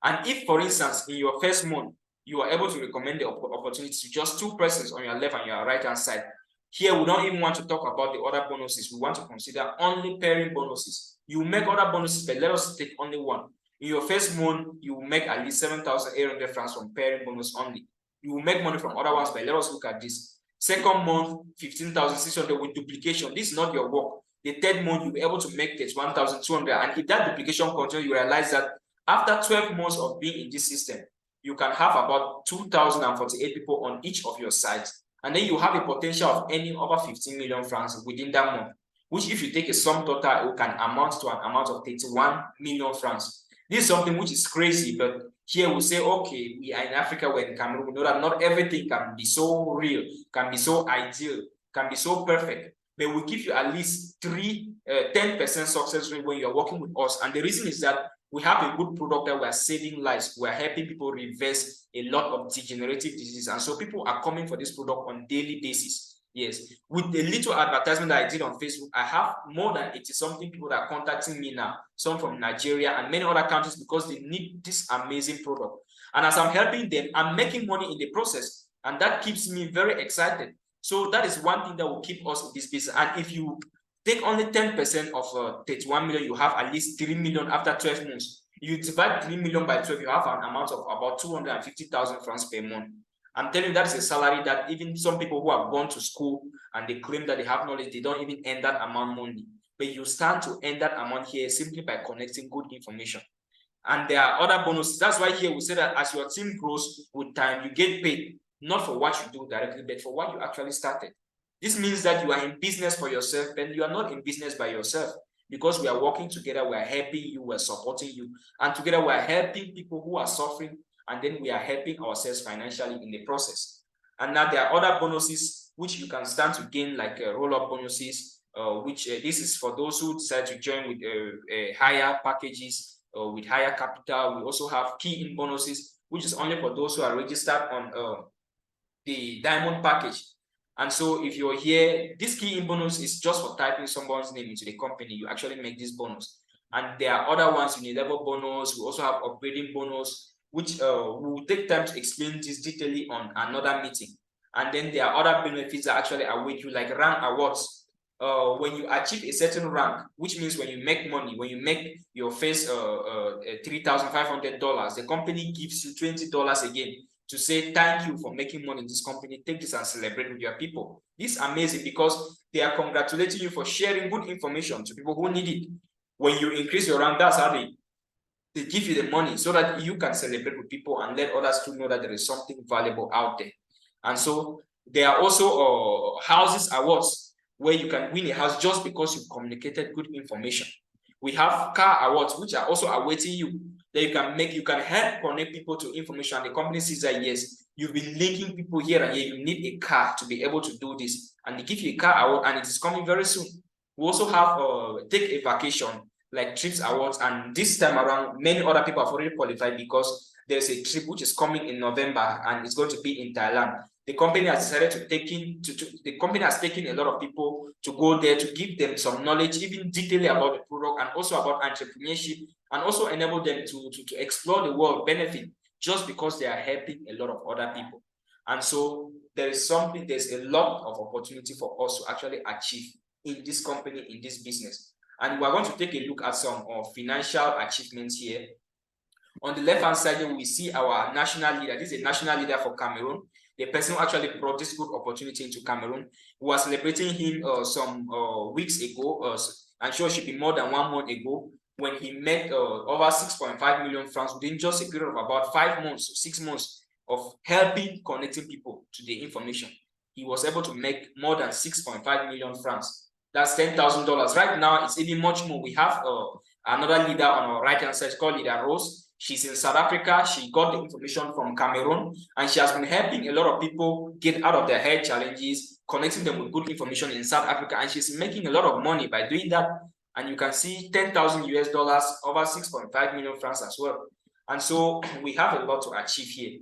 And if, for instance, in your first month, you are able to recommend the opportunity to just two persons on your left and your right-hand side, here we don't even want to talk about the other bonuses. We want to consider only pairing bonuses. You make other bonuses, but let us take only one. In your first month, you will make at least 7,800 francs from pairing bonus only. You will make money from other ones, but let us look at this. Second month, 15,600 with duplication. This is not your work. The third month, you'll be able to make this 1,200. And if that duplication continues, you realize that after 12 months of being in this system, you can have about 2,048 people on each of your sites. And then you have a potential of earning over 15 million francs within that month. which if you take a sum total, it can amount to an amount of 31 million francs. This is something which is crazy, but here we say, okay, we are in Africa, we're in Cameroon, we know that not everything can be so real, can be so ideal, can be so perfect. But we give you at least 10% success rate when you're working with us. And the reason is that we have a good product that we are saving lives. We are helping people reverse a lot of degenerative diseases. And so people are coming for this product on daily basis. Yes, with the little advertisement that I did on Facebook, I have more than 80-something people that are contacting me now, some from Nigeria and many other countries, because they need this amazing product. And as I'm helping them, I'm making money in the process, and that keeps me very excited. So that is one thing that will keep us in this business. And if you take only 10% of 31 million, you have at least 3 million after 12 months. You divide 3 million by 12, you have an amount of about 250,000 francs per month. I'm telling you, that's a salary that even some people who have gone to school and they claim that they have knowledge, they don't even earn that amount money. But you stand to earn that amount here simply by connecting good information. And there are other bonuses. That's why here we say that as your team grows with time, you get paid, not for what you do directly, but for what you actually started. This means that you are in business for yourself, but you are not in business by yourself, because we are working together, we are helping you, we are supporting you, and together we are helping people who are suffering, and then we are helping ourselves financially in the process. And now there are other bonuses which you can stand to gain, like roll-up bonuses, which this is for those who decide to join with higher packages, with higher capital. We also have key-in bonuses, which is only for those who are registered on the diamond package. And so if you're here, this key-in bonus is just for typing someone's name into the company. You actually make this bonus. And there are other ones, level bonus. We also have upgrading bonus, which we will take time to explain this detailing on another meeting. And then there are other benefits that actually await you, like rank awards. When you achieve a certain rank, which means when you make money, when you make your first $3,500, the company gives you $20 again to say thank you for making money in this company. Take this and celebrate with your people. This is amazing because they are congratulating you for sharing good information to people who need it. When you increase your rank, that's how they give you the money so that you can celebrate with people and let others to know that there is something valuable out there. And so there are also houses awards where you can win a house just because you communicated good information. We have car awards, which are also awaiting you, that you can help connect people to information. The company sees that, yes, you've been linking people here and here, you need a car to be able to do this. And they give you a car award, and it is coming very soon. We also have take a vacation, like trips awards, and this time around, many other people have already qualified because there's a trip which is coming in November, and it's going to be in Thailand. The company has decided the company has taken a lot of people to go there to give them some knowledge, even detailing about the product and also about entrepreneurship, and also enable them to explore the world, benefit, just because they are helping a lot of other people. And so there's a lot of opportunity for us to actually achieve in this company, in this business. And we're going to take a look at some financial achievements here. On the left-hand side, we see our national leader. This is a national leader for Cameroon. The person who actually brought this good opportunity into Cameroon. We were celebrating him some weeks ago. I'm sure it should be more than 1 month ago, when he made over 6.5 million francs within just a period of about 5 months, 6 months of helping connecting people to the information. He was able to make more than 6.5 million francs. That's $10,000. Right now, it's even much more. We have another leader on our right-hand side called Leader Rose. She's in South Africa. She got the information from Cameroon, and she has been helping a lot of people get out of their health challenges, connecting them with good information in South Africa, and she's making a lot of money by doing that. And you can see 10,000 US dollars, over 6.5 million francs as well. And so we have a lot to achieve here.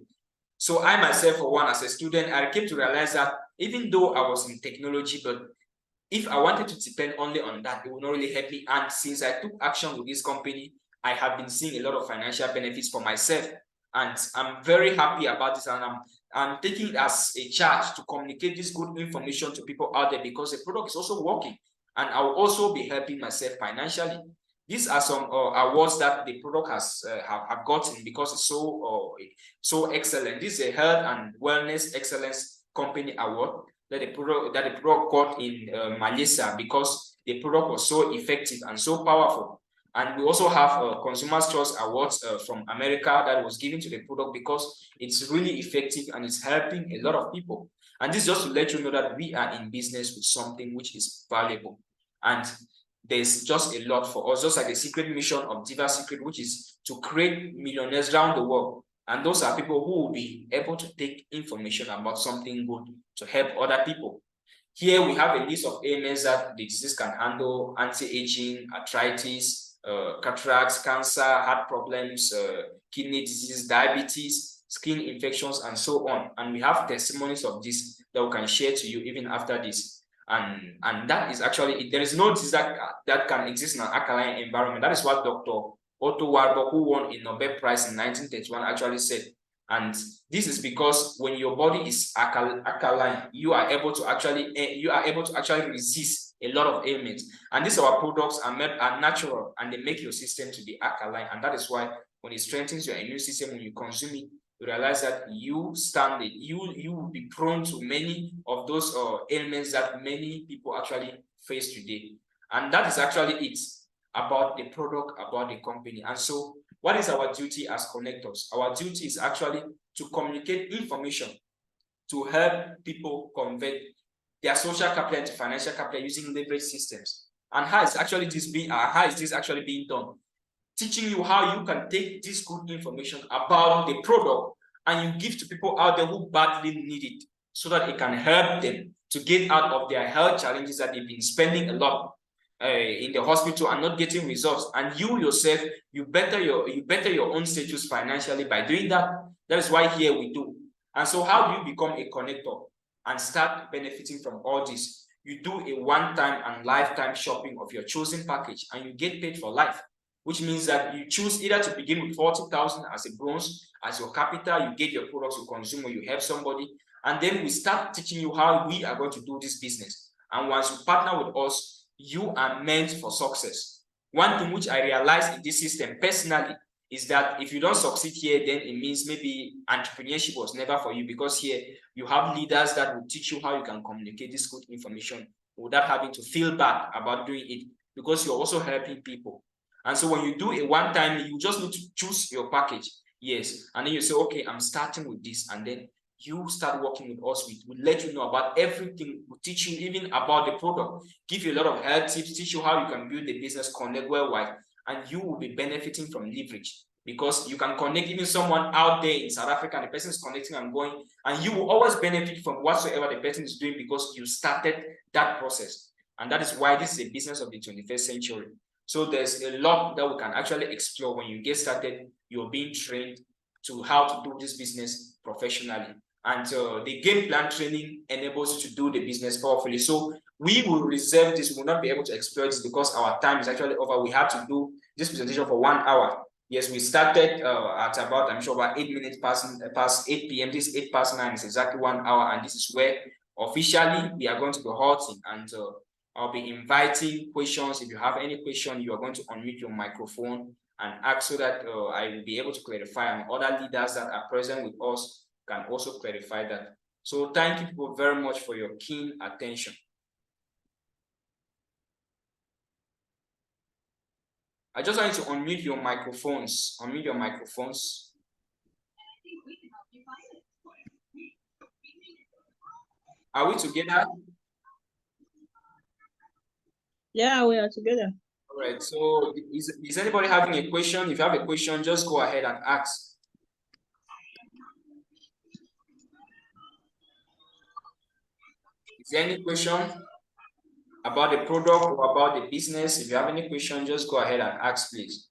So I myself, for one, as a student, I came to realize that even though I was in technology, but if I wanted to depend only on that, it would not really help me. And since I took action with this company, I have been seeing a lot of financial benefits for myself. And I'm very happy about this. And I'm taking it as a charge to communicate this good information to people out there, because the product is also working. And I will also be helping myself financially. These are some awards that the product has have gotten because it's so excellent. This is a Health and Wellness Excellence Company Award that the product got in Malaysia, because the product was so effective and so powerful. And we also have Consumer Trust Awards from America that was given to the product because it's really effective and it's helping a lot of people. And this is just to let you know that we are in business with something which is valuable. And there's just a lot for us, just like the secret mission of Diva Secret, which is to create millionaires around the world. And those are people who will be able to take information about something good to help other people. Here we have a list of ailments that the disease can handle: anti-aging, arthritis, cataracts, cancer, heart problems, kidney disease, diabetes, skin infections, and so on. And we have testimonies of this that we can share to you even after this. And that is actually, there is no disease that can exist in an alkaline environment. That is what Dr. Otto Warburg, who won a Nobel Prize in 1931, actually said. And this is because when your body is alkaline, you are able to actually resist a lot of ailments. And these our products are natural, and they make your system to be alkaline. And that is why when it strengthens your immune system, when you consume it, you realize that you will be prone to many of those ailments that many people actually face today. And that is actually it about the product, about the company. And so what is our duty as connectors? Our duty is actually to communicate information to help people convert their social capital into financial capital using leverage systems. And how is this actually being done? Teaching you how you can take this good information about the product and you give to people out there who badly need it, so that it can help them to get out of their health challenges that they've been spending a lot in the hospital and not getting results. And you yourself, you better your own status financially by doing that. That is why here we do. And so how do you become a connector and start benefiting from all this? You do a one-time and lifetime shopping of your chosen package, and you get paid for life, which means that you choose either to begin with 40,000 as a bronze, as your capital, you get your products, you consume, or you help somebody, and then we start teaching you how we are going to do this business. And once you partner with us, you are meant for success. One thing which I realized in this system personally is that if you don't succeed here, then it means maybe entrepreneurship was never for you, because here you have leaders that will teach you how you can communicate this good information without having to feel bad about doing it, because you're also helping people. And so when you do a one-time, you just need to choose your package. Yes. And then you say, okay, I'm starting with this. And then you start working with us. We'll let you know about everything. We'll teach you even about the product, give you a lot of health tips, teach you how you can build the business, connect worldwide, and you will be benefiting from leverage, because you can connect even someone out there in South Africa, and the person is connecting and going, and you will always benefit from whatsoever the person is doing, because you started that process. And that is why this is a business of the 21st century. So there's a lot that we can actually explore. When you get started, you're being trained to how to do this business professionally. And the game plan training enables you to do the business powerfully. So we will reserve this. We will not be able to explore this because our time is actually over. We have to do this presentation for 1 hour. Yes, we started at about, I'm sure, about 8 minutes past 8 p.m. This is 8 past 9. It's exactly 1 hour. And this is where officially we are going to be halting. And I'll be inviting questions. If you have any question, you are going to unmute your microphone and ask, so that I will be able to clarify, and other leaders that are present with us can also clarify that. So thank you people very much for your keen attention. I just want you to unmute your microphones. Unmute your microphones. Are we together? Yeah, we are together. All right. So is anybody having a question? If you have a question, just go ahead and ask. Is there any question about the product or about the business? If you have any question, just go ahead and ask, please.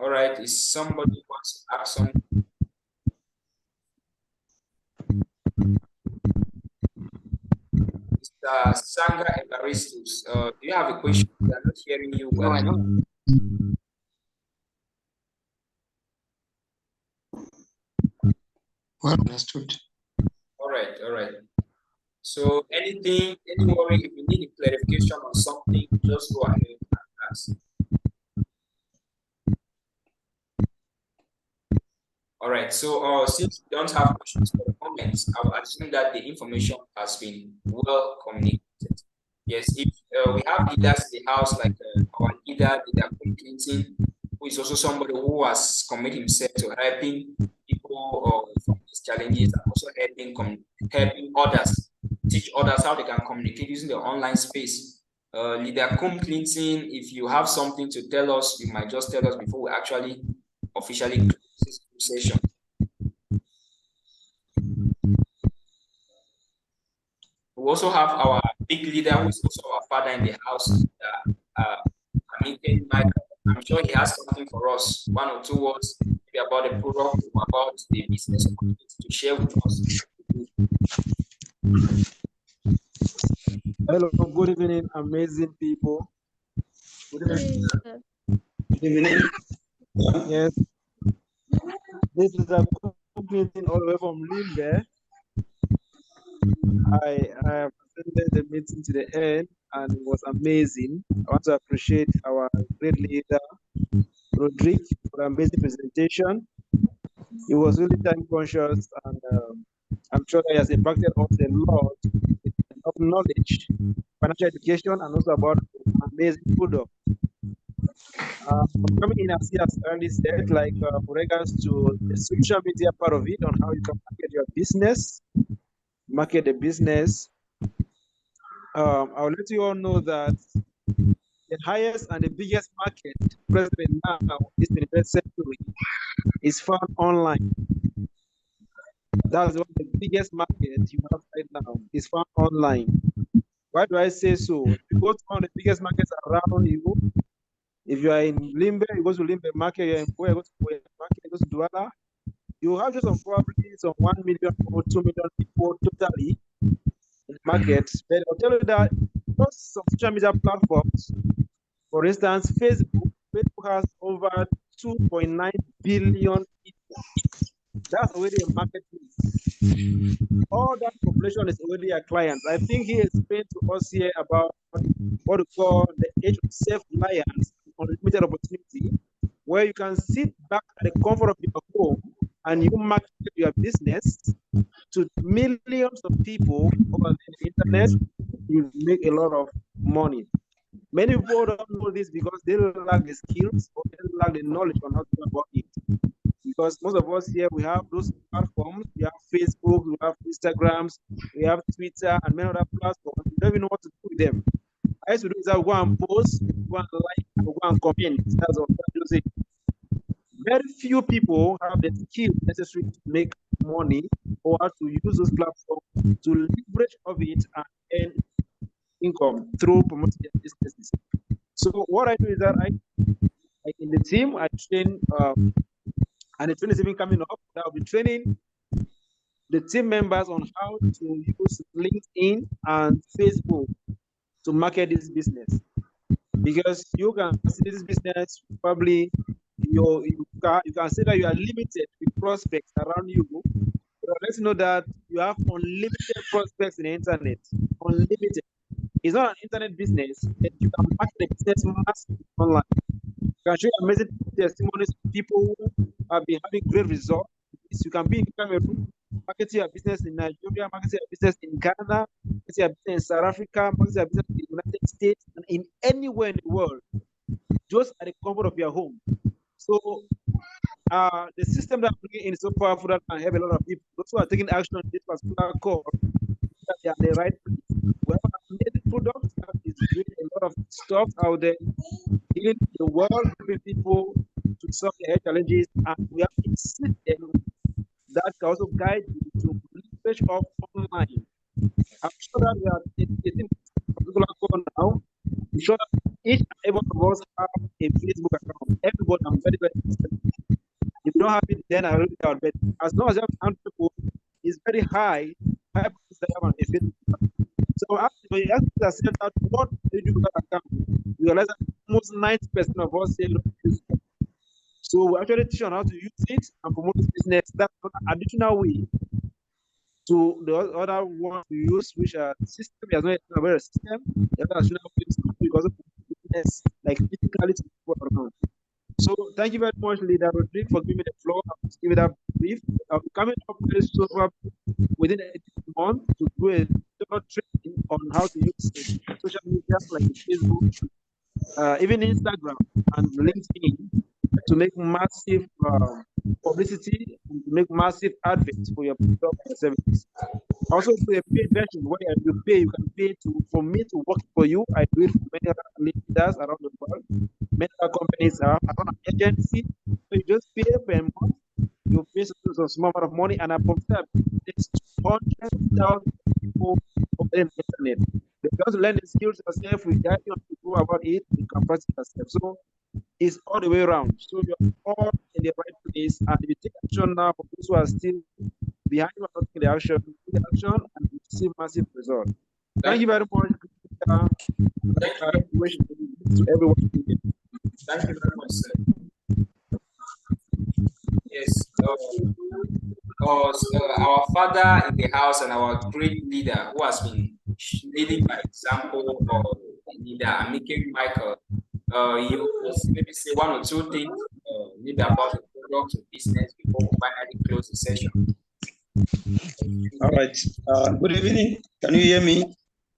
All right. Is somebody who wants to ask something? Mr. Sanga Evaristus, do you have a question? We are not hearing you well. I know. Well understood. All right, all right. So anything, any worry, if you need a clarification on something, just go ahead and ask. All right, so since we don't have questions for the comments, I will assume that the information has been well communicated. Yes, if we have leaders in the house, like our leader Clinton, who is also somebody who has committed himself to helping people from these challenges, and also helping others, teach others how they can communicate using the online space. Leader Clinton, if you have something to tell us, you might just tell us before we actually officially close this session. We also have our big leader, who is also our father in the house. I'm sure he has something for us, 1 or 2 words, maybe about the product or about the business opportunity to share with us. Hello, good evening, amazing people. Good evening. Good evening. Yes, this is a meeting all the way from Limbe. I have attended the meeting to the end and it was amazing. I want to appreciate our great leader, Rodrigue, for an amazing presentation. He was really time conscious, and I'm sure that he has impacted us a lot of knowledge, financial education, and also about amazing product. I'm coming in as he has early said, like with regards to the social media part of it, on how you can market your business, market the business. I'll let you all know that the highest and the biggest market present now in the 21st century is found online. That's one of the biggest markets you have right now is found online. Why do I say so? If you go to one of the biggest markets around you, if you are in Limbe, you go to Limbe market, you're in Boya, you go to Boya market, you go to Douala, you have just probably some 1 million or 2 million people totally in the market. But I'll tell you that just some social media platforms, for instance, Facebook has over 2.9 billion people. That's already a marketplace. All that population is already a client. I think he explained to us here about what we call the age of self-reliance, unlimited opportunity, where you can sit back at the comfort of your home and you market your business to millions of people over the internet. You make a lot of money. Many people don't know this because they lack the skills or they lack the knowledge on how to go about it. Because most of us here, we have those platforms. We have Facebook, we have Instagrams, we have Twitter, and many other platforms. We don't even know what to do with them. I used to do is I go and post, go and like, go and comment. That's all I do. Very few people have the skill necessary to make money or how to use those platforms to leverage of it and earn income through promoting their businesses. So what I do is that I in the team, I train, and the training is even coming up. I'll be training the team members on how to use LinkedIn and Facebook to market this business. Because you can see this business, probably you can say that you are limited with prospects around you. But let's know that you have unlimited prospects in the internet. Unlimited. It's not an internet business, but you can market the business massively online. You can show amazing testimonies of people who have been having great results. You can be in Cameroon, market your business in Nigeria, market your business in Ghana, market your business in South Africa, market your business in the United States, and in anywhere in the world, just at the comfort of your home. So the system that I'm bringing in is so powerful that can help a lot of people. Those who are taking action on this particular call, that they are in the right place. We have an amazing product that is doing a lot of stuff out there, healing the world, helping people to solve their health challenges, and we have a system that can also guide you to research of online. I'm sure that we are in particular call now. I'm sure that each and every one of us have a Facebook account. Everybody, I'm very, very interested. If you don't have it, then I really doubt. But as long as you have 100 people, it's very high that have on a Facebook account. So after you ask yourself that what do you do with that account, you realize that almost 90% of us say no use it. So we actually teach on how to use it and promote this business. That's an additional way to the other one we use, which are system. There's not a very system. The other additional ways because of business, like physically to people around. So thank you very much, Leader Rodrigue, for giving me the floor. I'll just give it up brief. I'll be coming up very soon within a month to do a training on how to use social media like Facebook, even Instagram and LinkedIn to make massive publicity and to make massive adverts for your product and services. Also, do a paid version where you can pay for me to work for you. I do it for many other leaders around the world. Many other companies are on an agency. So you just pay per month. You pay some small amount of money, and upon that, it's 200,000 people on the internet. They just learn the skills yourself. We guide you to go about it. You can practice yourself. So it's all the way around. So you're all in the right place. And if you take action now, for those who are still behind you are not taking the action, take the action and you see massive result. Thank you very much. To everyone. Thank you very much, sir. Yes, our father in the house and our great leader who has been leading by example, leader Amike Michael. You just maybe say one or two things maybe about the product or business before we finally close the session. All right. Good evening. Can you hear me?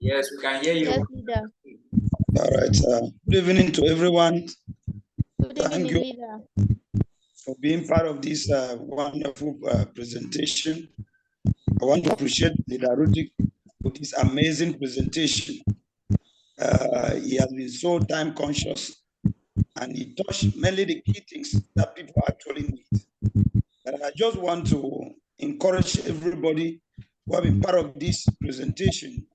Yes, we can hear you. Yes, leader. All right. Good evening to everyone. Good Thank evening, you leader. for being part of this wonderful presentation. I want to appreciate Leader Rudik for this amazing presentation. He has been so time conscious and he touched mainly the key things that people actually need. And I just want to encourage everybody who have been part of this presentation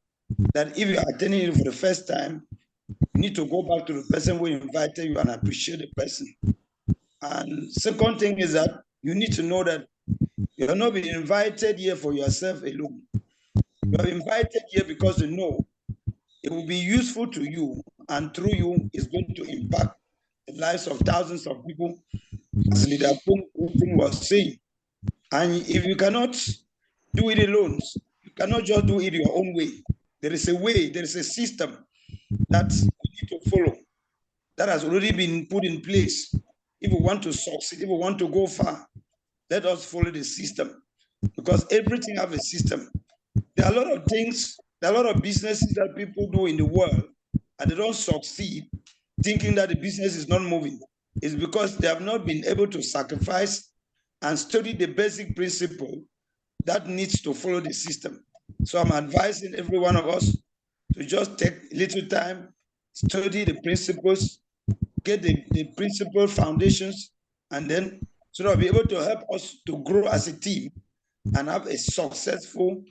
that if you are attending it for the first time, you need to go back to the person who invited you and appreciate the person. And second thing is that you need to know that you have not been invited here for yourself alone. You are invited here because you know it will be useful to you, and through you, it's going to impact the lives of thousands of people, as Leader Putin was saying. And if you cannot do it alone, you cannot just do it your own way. There is a way, there is a system that we need to follow that has already been put in place. If we want to succeed, if we want to go far, let us follow the system, because everything has a system. There are a lot of things, there are a lot of businesses that people do in the world and they don't succeed thinking that the business is not moving. It's because they have not been able to sacrifice and study the basic principle that needs to follow the system. So I'm advising every one of us to just take a little time, study the principles, get the principal foundations, and then sort of be able to help us to grow as a team and have a successful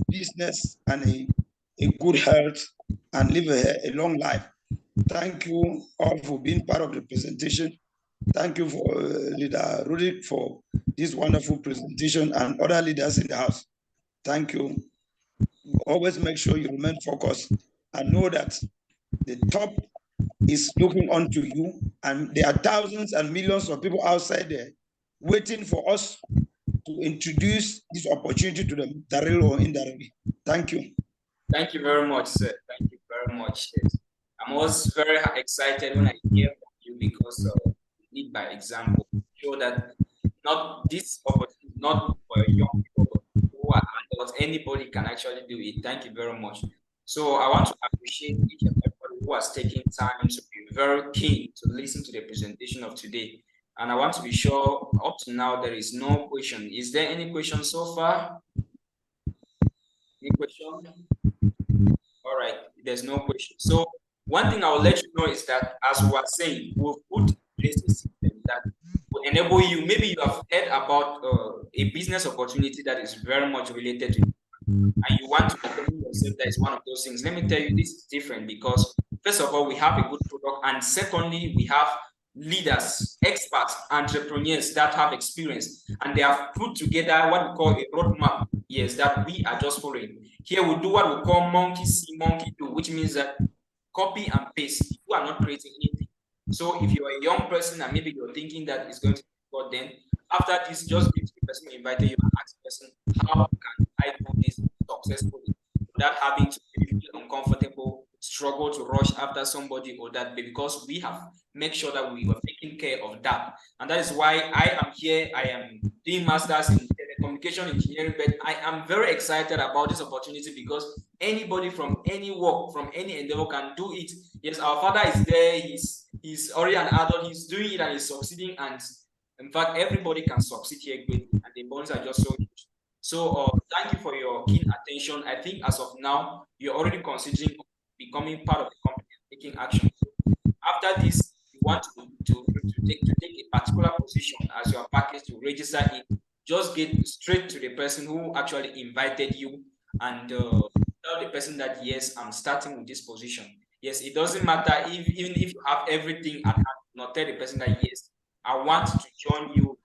business and a good health and live a long life. Thank you all for being part of the presentation. Thank you for Leader Rudik for this wonderful presentation and other leaders in the house. Thank you. Always make sure you remain focused and know that the top is looking onto you, and there are thousands and millions of people outside there waiting for us to introduce this opportunity to them, directly or indirectly. Thank you. Thank you very much, sir. Thank you very much. Yes. I'm always very excited when I hear from you because lead by example. Show that not this opportunity, not for young people who are adults, anybody can actually do it. Thank you very much. So I want to appreciate each and everybody who has taken time to be very keen to listen to the presentation of today. And I want to be sure up to now there is no question. Is there any question so far? Any question? All right, there's no question. So one thing I will let you know is that, as we are saying, we'll put in place a system that will enable you. Maybe you have heard about a business opportunity that is very much related to you, and you want to determine yourself that is one of those things. Let me tell you, this is different because first of all, we have a good product, and secondly, we have leaders, experts, entrepreneurs that have experience, and they have put together what we call a roadmap. Yes, that we are just following. Here we do what we call monkey see, monkey do, which means that copy and paste. You are not creating anything. So if you're a young person and maybe you're thinking that it's going to be good, then after this, just give the person who invited you and ask the person, how can I do this successfully without having to feel uncomfortable, struggle to rush after somebody or that, because we have make sure that we were taking care of that. And that is why I am here. I am doing masters in telecommunication engineering, but I am very excited about this opportunity because anybody from any work, from any endeavor can do it. Yes, our father is there. He's He's already an adult, he's doing it and he's succeeding, and in fact, everybody can succeed here greatly, and the bonds are just so huge. So thank you for your keen attention. I think as of now, you're already considering becoming part of the company and taking action. After this, you want to take a particular position as your package to register it, just get straight to the person who actually invited you and tell the person that, yes, I'm starting with this position. Yes, it doesn't matter even if you have everything at hand, not tell the person that, yes, I want to join you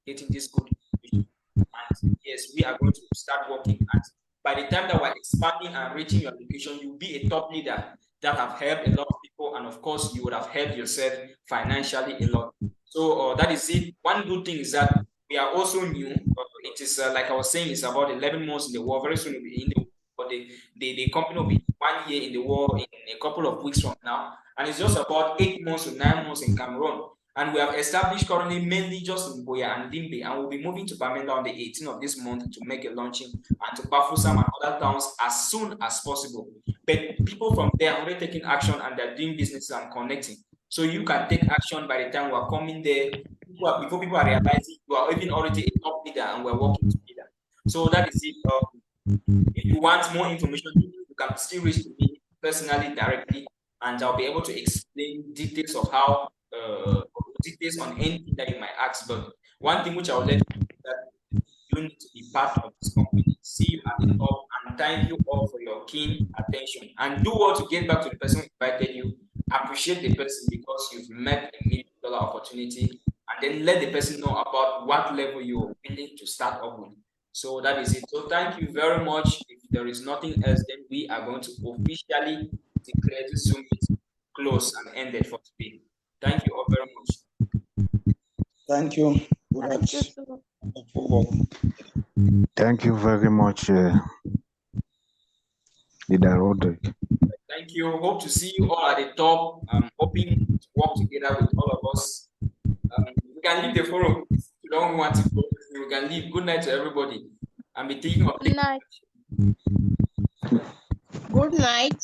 getting this good information. And yes, we are going to start working. And by the time that we're expanding and reaching your location, you'll be a top leader that have helped a lot of people. And of course, you would have helped yourself financially a lot. So that is it. One good thing is that we are also new. It is like I was saying, it's about 11 months in the war. Very soon we'll be in the war. But the company will be 1 year in the war in a couple of weeks from now. And it's just about 8 months to 9 months in Cameroon. And we have established currently mainly just in Boya and Limbe, and we'll be moving to Bamenda on the 18th of this month to make a launching, and to Bafusam and other towns as soon as possible. But people from there are already taking action and they're doing business and connecting. So you can take action by the time we're coming there. Before people are realizing you are even already a top leader and we're working together. So that is it. If you want more information, you can still reach me personally directly, and I'll be able to explain details of how details on anything that you might ask. But one thing which I will let you know is that you need to be part of this company. See you at the top, and thank you all for your keen attention. And do well to get back to the person who invited you. Appreciate the person because you've met a $1 million opportunity, and then let the person know about what level you're willing to start up with. So that is it. So thank you very much. If there is nothing else, then we are going to officially declare the Zoom meeting closed and ended for today. Thank you all very much. Thank you. Thank you, sir. Thank you very much, Leader Roderick. Thank you. Hope to see you all at the top. I'm hoping to work together with all of us. We can leave the forum. If you don't want to go, we can leave. Good night to everybody. I'm thinking of Good night. Good night.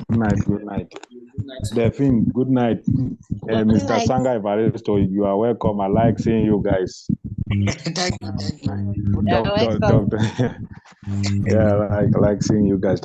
Good night. Good night. Good night. Delphine, good night. Mr. night. Sanga Evaristo, you are welcome. I like seeing you guys. Thank you. You're welcome. Yeah, I like seeing you guys.